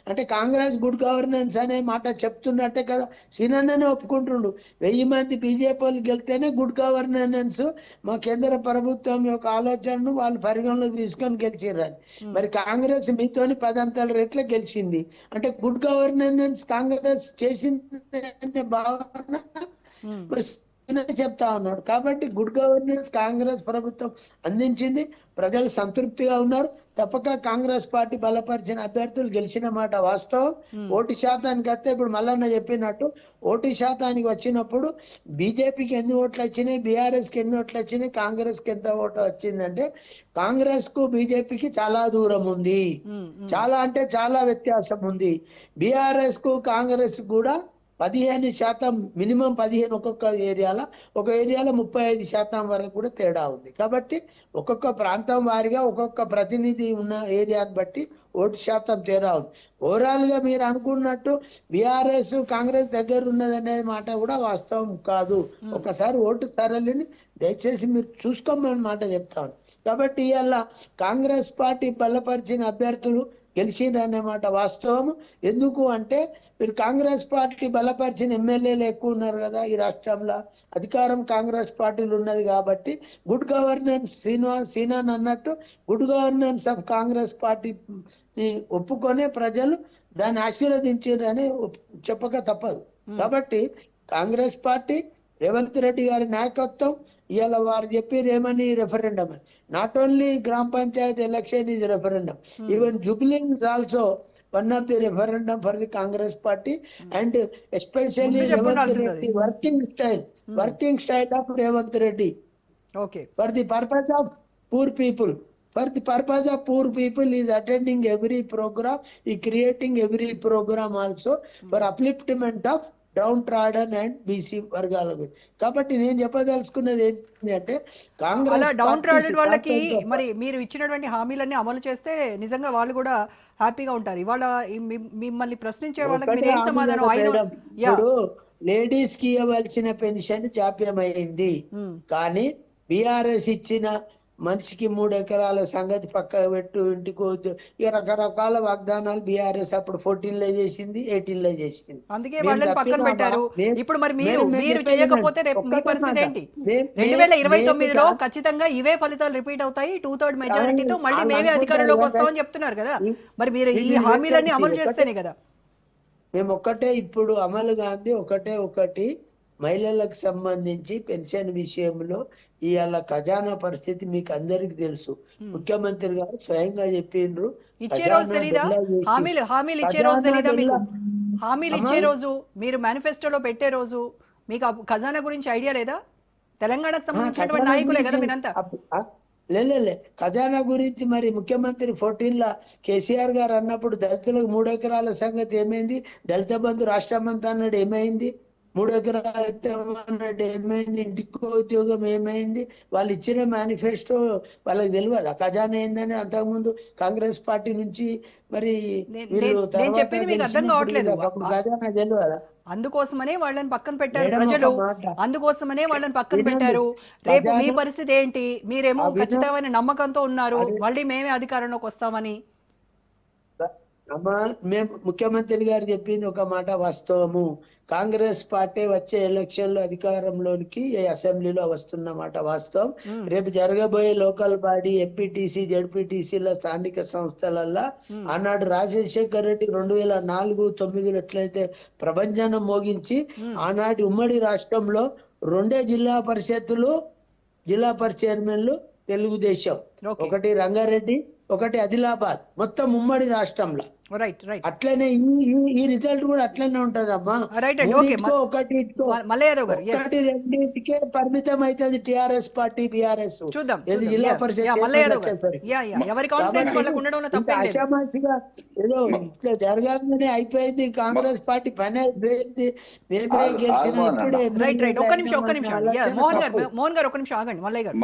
అంటే కాంగ్రెస్ గుడ్ గవర్నెన్స్ అనే మాట చెప్తున్నట్టే కదా. సీనన్ననే ఒప్పుకుంటుండు 1000 మంది బీజేపీ వాళ్ళు గెలిస్తేనే గుడ్ గవర్నెన్స్ మా కేంద్ర ప్రభుత్వం యొక్క ఆలోచనను వాళ్ళు పరిగణలో తీసుకొని గెలిచిర్రని. మరి కాంగ్రెస్ మీతోని 10 రెట్ల గెలిచింది. అంటే గుడ్ గవర్నెన్స్ కాంగ్రెస్ చేసింది భావన మరి చెప్తా ఉన్నాడు. కాబట్టి గుడ్ గవర్నెన్స్ కాంగ్రెస్ ప్రభుత్వం అందించింది. ప్రజలు సంతృప్తిగా ఉన్నారు. తప్పక కాంగ్రెస్ పార్టీ బలపరిచిన అభ్యర్థులు గెలిచిన మాట వాస్తవం. ఓటు శాతానికి వస్తే ఇప్పుడు మల్లన్న చెప్పినట్టు ఓటు శాతానికి వచ్చినప్పుడు బీజేపీకి ఎన్ని ఓట్లు వచ్చినాయి, బీఆర్ఎస్కి ఎన్ని ఓట్లు వచ్చినాయి, కాంగ్రెస్కి ఎంత ఓటు వచ్చిందంటే కాంగ్రెస్ కు బీజేపీకి చాలా దూరం ఉంది. చాలా అంటే చాలా వ్యత్యాసం ఉంది. బీఆర్ఎస్ కు కాంగ్రెస్ కూడా 15% మినిమం 15 ఒక్కొక్క ఏరియాలో, ఒక ఏరియాలో 35% వరకు కూడా తేడా ఉంది. కాబట్టి ఒక్కొక్క ప్రాంతం వారిగా ఒక్కొక్క ప్రతినిధి ఉన్న ఏరియాని బట్టి ఓటు శాతం తేడా ఉంది. ఓవరాల్ గా మీరు అనుకున్నట్టు బీఆర్ఎస్ కాంగ్రెస్ దగ్గర ఉన్నది అనేది మాట కూడా వాస్తవం కాదు. ఒకసారి ఓటు సరళిని దయచేసి మీరు చూసుకోమని మాట చెప్తాను. కాబట్టి ఇవాళ కాంగ్రెస్ పార్టీ బలపరిచిన అభ్యర్థులు గెలిచిందనే మాట వాస్తవం. ఎందుకు అంటే మీరు కాంగ్రెస్ పార్టీ బలపరిచిన ఎమ్మెల్యేలు ఎక్కువ ఉన్నారు కదా ఈ రాష్ట్రంలో. అధికారం కాంగ్రెస్ పార్టీలు ఉన్నది కాబట్టి గుడ్ గవర్నెన్స్ సీనాన్ అన్నట్టు గుడ్ గవర్నెన్స్ ఆఫ్ కాంగ్రెస్ పార్టీని ఒప్పుకొనే ప్రజలు దాన్ని ఆశీర్వదించారని చెప్పక తప్పదు. కాబట్టి కాంగ్రెస్ పార్టీ రేవంత్ రెడ్డి గారి నాయకత్వం ఇవాళ వారు చెప్పారు ఏమని, referendum. Not only gram panchayat election is referendum, even జుబ్లింగ్ is also one of the referendum for the Congress party. And especially Revanth Reddy working style of Revanth Reddy for the purpose of poor people. For the purpose of poor people, he is attending every program, he creating every program also for upliftment of down trodden and BC వర్గాలకు. కాబట్టి నేను చెప్పదలుచుకున్నది ఏంటి అంటే Congress down ట్రాడెడ్ వాళ్ళకి మరి మీరు ఇచ్చినటువంటి హామీలన్నీ అమలు చేస్తే నిజంగా వాళ్ళు కూడా హ్యాపీగా ఉంటారు. ఇవాళ మిమ్మల్ని ప్రశ్నించే వాళ్ళకి మీరు ఏం సమాధానం? ఇప్పుడు లేడీస్ కి ఇవ్వవలసిన పెన్షన్ జాప్యమైంది, కానీ బీఆర్ఎస్ ఇచ్చిన మనిషికి 3 ఎకరాల సంగతి పక్కకు పెట్టు, ఇంటికి ఇక రకరకాల వాగ్దానాలు బీఆర్ఎస్ అప్పుడు 14లో చేసింది, 18లో చేసింది. అందుకే వాళ్ళని పక్కన పెట్టారు. ఇప్పుడు మరి మీరు చేయకపోతే రేపు మీ పరిస్థితి ఏంటి? 2029లో ఖచ్చితంగా ఇవే ఫలితాలు రిపీట్ అవుతాయి. 2/3 మెజారిటీతో మళ్ళీ మేమే అధికారంలోకి వస్తామని చెప్తున్నారు కదా. మరి మీరు ఈ హామీలన్నీ అమలు చేస్తేనే కదా. మేము ఒక్కటే ఇప్పుడు అమలు గాంధీ ఒకటి మహిళలకు సంబంధించి పెన్షన్ విషయంలో ఇవాళ ఖజానా పరిస్థితి మీకు అందరికి తెలుసు. ముఖ్యమంత్రి గారు స్వయంగా చెప్పిండ్రు. ఇచ్చే రోజు తెలీదా? హామీలు ఇచ్చే రోజు తెలీదా మీకు? హామీలు ఇచ్చే రోజు, మీరు మేనిఫెస్టోలో పెట్టే రోజు మీకు ఖజానా గురించి ఐడియా లేదా? తెలంగాణకు సంబంధించినటువంటి నాయకులే కదా మీరంతా. లే ఖజానా గురించి మరి ముఖ్యమంత్రి 14లో కేసీఆర్ గారు అన్నప్పుడు దళితులకు 3 ఎకరాల సంగతి ఏమైంది? దళిత బంధు రాష్ట్రమంతా అన్నాడు, ఏమైంది? 3 ఎకరాలు ఇస్తామన్నాడు, ఏమైంది? ఇంటికి ఉద్యోగం ఏమైంది? వాళ్ళు ఇచ్చిన మేనిఫెస్టో వాళ్ళకి తెలియదు ఆ ఖజానా ఏందని. అంతకుముందు కాంగ్రెస్ పార్టీ నుంచి మరి ఖజానా తెలియదా? అందుకోసమనే వాళ్ళని పక్కన పెట్టారు ప్రజలు, అందుకోసమనే వాళ్ళని పక్కన పెట్టారు. రేపు మీ పరిస్థితి ఏంటి? మీరేమో ఖచ్చితమైన నమ్మకంతో ఉన్నారు మళ్ళీ మేమే అధికారంలోకి వస్తామని. అమ్మా, మేము ముఖ్యమంత్రి గారు చెప్పింది ఒక మాట వాస్తవము. కాంగ్రెస్ పార్టీ వచ్చే ఎలక్షన్ లో అధికారంలోనికి ఈ అసెంబ్లీలో వస్తున్న మాట వాస్తవం. రేపు జరగబోయే లోకల్ బాడీ ఎంపీటీసీ జడ్పీటీసీల స్థానిక సంస్థలల్లో ఆనాడు రాజశేఖర్ రెడ్డి 2004-09 ఎట్లయితే ప్రభంజనం మోగించి ఆనాటి ఉమ్మడి రాష్ట్రంలో 2 జిల్లా పరిషత్తులు, జిల్లా పరిషత్ చైర్మన్లు తెలుగుదేశం, ఒకటి రంగారెడ్డి, ఒకటి ఆదిలాబాద్, మొత్తం ఉమ్మడి రాష్ట్రంలో. రైట్ రైట్ అట్లనే ఈ రిజల్ట్ కూడా అట్లనే ఉంటదమ్మా. రైట్ అండి. ఓకే, ఒకటికో మల్లయ్య యాదవ్ గారు, yes. ఒకటి రెండింటికే పరిమితం అవుతుంది టిఆర్ఎస్ పార్టీ, బిఆర్ఎస్ చూద్దాం జిల్లా yeah. పరిషత్ Yeah, మల్లయ్య యాదవ్ గారు. వచ్చేసరికి. Yeah, yeah. ఎవరి కాన్ఫిడెన్స్ వాళ్ళకు ఉండడంలో ఇంత తప్పేం లేదు. అశామాషిగా ఏదో ఇట్లా జరగాలని అయిపోయింది. కాంగ్రెస్ పార్టీ పని అయిపోయింది, మేమే గెలిచిన ఇప్పుడే రైట్ రైట్, ఒక్క నిమిషం Yeah, మోహన్ గారు ఒక్క నిమిషం ఆగండి. మల్లయ్య గారు,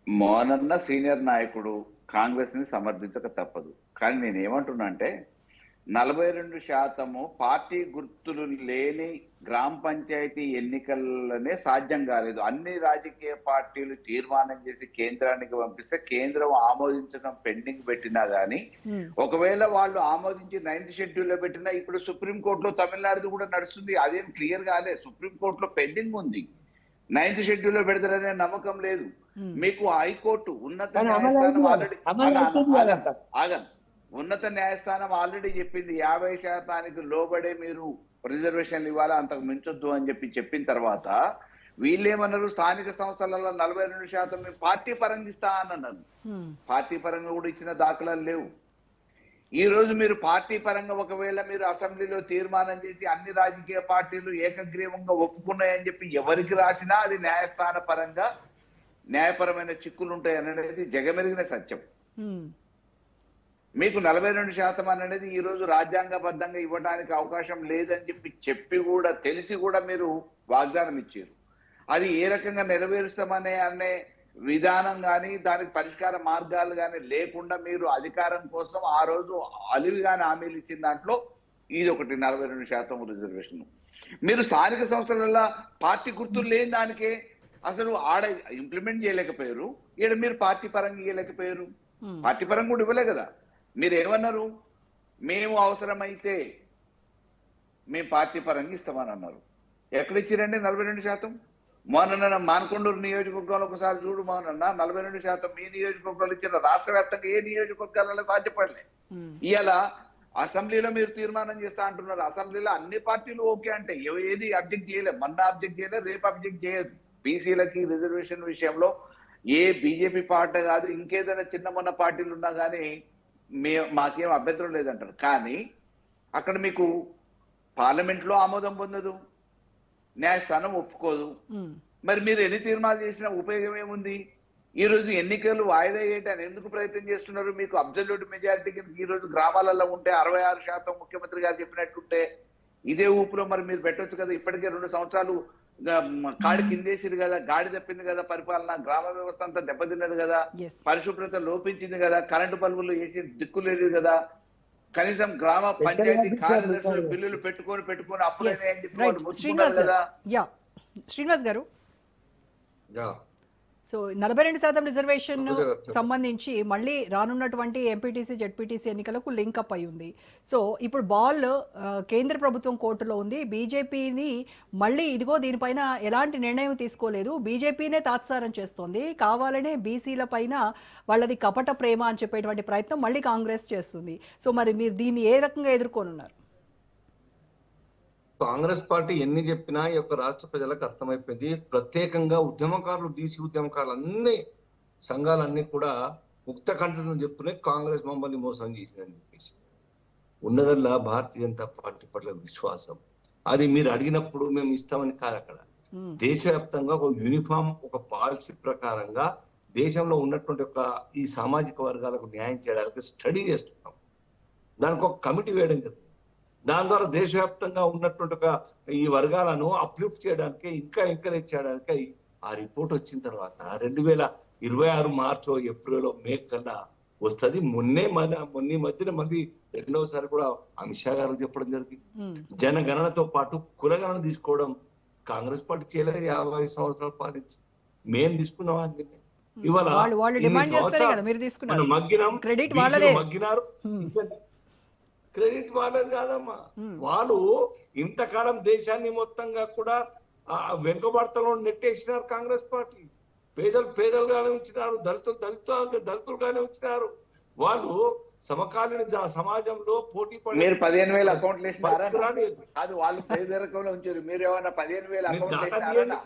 మోహన్ అన్న సీనియర్ నాయకుడు, కాంగ్రెస్ ని సమర్థించక తప్పదు. కానీ నేను ఏమంటున్నా అంటే 42% పార్టీ గుర్తులు లేని గ్రామ పంచాయతీ ఎన్నికలనే సాధ్యం కాలేదు. అన్ని రాజకీయ పార్టీలు తీర్మానం చేసి కేంద్రానికి పంపిస్తే కేంద్రం ఆమోదించడం పెండింగ్ పెట్టినా గానీ, ఒకవేళ వాళ్ళు ఆమోదించి 9th షెడ్యూల్లో పెట్టినా ఇప్పుడు సుప్రీంకోర్టులో తమిళనాడు కూడా నడుస్తుంది. అదేం క్లియర్ కాలే, సుప్రీంకోర్టులో పెండింగ్ ఉంది. 9th షెడ్యూల్లో పెడతారనే నమ్మకం లేదు. మీకు హైకోర్టు ఉన్నత న్యాయస్థానం ఆల్రెడీ ఉన్నత న్యాయస్థానం ఆల్రెడీ చెప్పింది 50% లోబడే మీరు రిజర్వేషన్లు ఇవ్వాలి, అంతకు మించొద్దు అని చెప్పిన తర్వాత వీళ్ళేమన్నారు, స్థానిక సంస్థలలో 42% మేము పార్టీ పరంగా ఇస్తా అని అన్నారు. పార్టీ పరంగా కూడా ఇచ్చిన దాఖలాలు లేవు. ఈ రోజు మీరు పార్టీ పరంగా ఒకవేళ మీరు అసెంబ్లీలో తీర్మానం చేసి అన్ని రాజకీయ పార్టీలు ఏకగ్రీవంగా ఒప్పుకున్నాయని చెప్పి ఎవరికి రాసినా అది న్యాయస్థాన పరంగా న్యాయపరమైన చిక్కులు ఉంటాయి అనేది జగమెరిగిన సత్యం. మీకు 42% అనేది ఈ రోజు రాజ్యాంగబద్ధంగా ఇవ్వడానికి అవకాశం లేదని చెప్పి కూడా తెలిసి కూడా మీరు వాగ్దానం ఇచ్చారు. అది ఏ రకంగా నెరవేరుస్తామనే విధానం కానీ దానికి పరిష్కార మార్గాలు కానీ లేకుండా మీరు అధికారం కోసం ఆ రోజు అలివిగానే హామీలు ఇచ్చిన దాంట్లో ఇది ఒకటి 42% రిజర్వేషన్. మీరు స్థానిక సంస్థలలో పార్టీ గుర్తులు లేని దానికే అసలు ఆడ ఇంప్లిమెంట్ చేయలేకపోయారు, ఈడ మీరు పార్టీ పరంగా ఇవ్వలేకపోయారు. పార్టీ పరంగా కూడా ఇవ్వలే కదా. మీరు ఏమన్నారు, మేము అవసరమైతే మేము పార్టీ పరంగా ఇస్తామని అన్నారు. ఎక్కడ ఇచ్చిరండి 42%? మోనన్న మానకొండూరు నియోజకవర్గంలో ఒకసారి చూడు మోనన్న, 42% మీ నియోజకవర్గాలు ఇచ్చిన. రాష్ట్ర వ్యాప్తంగా ఏ నియోజకవర్గాలలో సాధ్యపడలే. ఇవాళ అసెంబ్లీలో మీరు తీర్మానం చేస్తా అంటున్నారు. అసెంబ్లీలో అన్ని పార్టీలు ఓకే అంటే ఏది అబ్జెక్ట్ చేయలేదు. మొన్న అబ్జెక్ట్ చేయలేదు, రేపు అబ్జెక్ట్ చేయదు. బీసీలకి రిజర్వేషన్ విషయంలో ఏ బీజేపీ పార్టీ కాదు, ఇంకేదైనా చిన్న మొన్న పార్టీలు ఉన్నా కానీ మాకేం అభ్యంతరం లేదంటారు. కానీ అక్కడ మీకు పార్లమెంట్లో ఆమోదం పొందదు, న్యాయస్థానం ఒప్పుకోదు. మరి మీరు ఎన్ని తీర్మానాలు చేసినా ఉపయోగం ఏముంది? ఈ రోజు ఎన్నికలు వాయిదా వేయటాన్ని ఎందుకు ప్రయత్నం చేస్తున్నారు? మీకు అబ్జల్యూట్ మెజారిటీకి ఈ రోజు గ్రామాలలో ఉంటే 66% ముఖ్యమంత్రి గారు చెప్పినట్టుంటే ఇదే ఊపులో మరి మీరు పెట్టొచ్చు కదా. ఇప్పటికే 2 సంవత్సరాలు కాడి కిందేసిరు కదా, గాడి తప్పింది కదా పరిపాలన, గ్రామ వ్యవస్థ అంతా దెబ్బతిన్నది కదా, పరిశుభ్రత లోపించింది కదా, కరెంటు బల్బులు వేసి దిక్కు లేదు కదా, కనీసం గ్రామ పంచాయతీ కార్యదర్శులు బిల్లులు పెట్టుకొని అప్పులైనా అని చెప్పి వాళ్ళు ముట్టుకున్నారు కదా. శ్రీనివాస్ గారు, సో 42% రిజర్వేషన్ సంబంధించి మళ్ళీ రానున్నటువంటి ఎంపీటీసీ జెడ్పీటీసీ ఎన్నికలకు లింక్ అప్ అయి ఉంది. సో ఇప్పుడు బాల్ కేంద్ర ప్రభుత్వం కోర్టులో ఉంది. బీజేపీని మళ్ళీ ఇదిగో దీనిపైన ఎలాంటి నిర్ణయం తీసుకోలేదు, బీజేపీనే తాత్సారం చేస్తోంది, కావాలనే బీసీల పైన వాళ్ళది కపట ప్రేమ అని చెప్పేటువంటి ప్రయత్నం మళ్ళీ కాంగ్రెస్ చేస్తుంది. సో మరి మీరు దీన్ని ఏ రకంగా ఎదుర్కొనున్నారు? కాంగ్రెస్ పార్టీ ఎన్ని చెప్పినా ఈ యొక్క రాష్ట్ర ప్రజలకు అర్థమైపోయింది. ప్రత్యేకంగా ఉద్యమకారులు, బీసీ ఉద్యమకారులు అన్ని సంఘాలన్నీ కూడా ముక్త కంఠంలో చెప్తున్నాయి కాంగ్రెస్ మమ్మల్ని మోసం చేసిందని చెప్పేసి. ఉన్నదల్లా భారతీయ జనతా పార్టీ పట్ల విశ్వాసం. అది మీరు అడిగినప్పుడు మేము ఇస్తామని కాదు. అక్కడ దేశవ్యాప్తంగా ఒక యూనిఫామ్, ఒక పాలసీ ప్రకారంగా దేశంలో ఉన్నటువంటి ఒక ఈ సామాజిక వర్గాలకు న్యాయం చేయడానికి స్టడీ చేస్తున్నాం. దానికి ఒక కమిటీ వేయడం జరుగుతుంది. దాని ద్వారా దేశవ్యాప్తంగా ఉన్నటువంటి ఒక ఈ వర్గాలను అప్లిఫ్ట్ చేయడానికి, ఇంకా ఎంకరేజ్ చేయడానికి ఆ రిపోర్ట్ వచ్చిన తర్వాత 2026 మార్చో ఏప్రిలో మే కల్లా వస్తుంది. మొన్న మధ్యన మళ్ళీ 2వసారి కూడా అమిత్ షా గారు చెప్పడం జరిగింది. జనగణనతో పాటు కులగణన తీసుకోవడం కాంగ్రెస్ పార్టీ చేయలేదు. 50 సంవత్సరాలు పాలించి మేము తీసుకున్నాం. ఇవాళ మగ్గినారు. క్రెడిట్ వాళ్ళది కాదమ్మా. వాళ్ళు ఇంతకాలం దేశాన్ని మొత్తంగా కూడా వెనుకబడతలో నెట్టేసినారు కాంగ్రెస్ పార్టీ. పేదలుగానే ఉంచినారు, దళితులుగానే ఉంచినారు. వాళ్ళు సమకాలీన సమాజంలో పోటీ పడే మీరు 15,000 అకౌంట్లు వేసినారా? అది వాళ్ళు పేదరికంలో ఉంచారు. మీరు ఏమన్నా 15,000 అకౌంట్లు వేసినారా?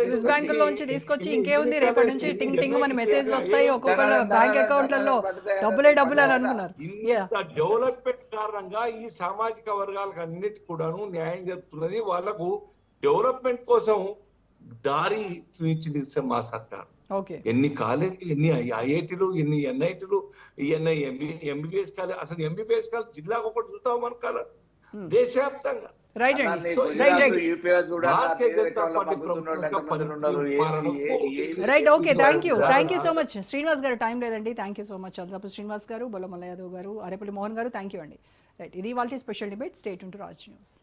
స్విస్ బ్యాంకుల్లోంచి తీసుకొచ్చి ఇంకేముంది, రేపటి నుంచి టింగ్ టింగ్ మన మెసేజ్లు వస్తాయి ఒక్కొక్కరు బ్యాంక్ అకౌంట్లలో డబ్బులే అని అనుకున్నారు. డెవలప్మెంట్ కారణంగా ఈ సామాజిక వర్గాలకు అన్నిటి కూడాను న్యాయం జరుగుతున్నది. వాళ్లకు డెవలప్మెంట్ కోసం దారి చూపించింది మా సర్కార్. ఎన్ని కాలేజీలు, ఎన్ని ఐఐటీలు, ఎన్ని ఎన్ఐటీలు, ఎంబీబీఎస్ కాలేజ్, అసలు ఎంబీబీఎస్ కాలేజ్ జిల్లాకు ఒకటి చూస్తాం మన దేశవ్యాప్తంగా. Right okay, thank you so much Srinivas గారు. టైం లేదండి. Thank you so much చంద్రపు Srinivas గారు, బొల్లమల్ల యాదవ్ గారు, అరేపల్లి మోహన్ గారు. థ్యాంక్ యూ అండి. రైట్, ఇది వాళ్ళ special debate. Stay tune to Raj news.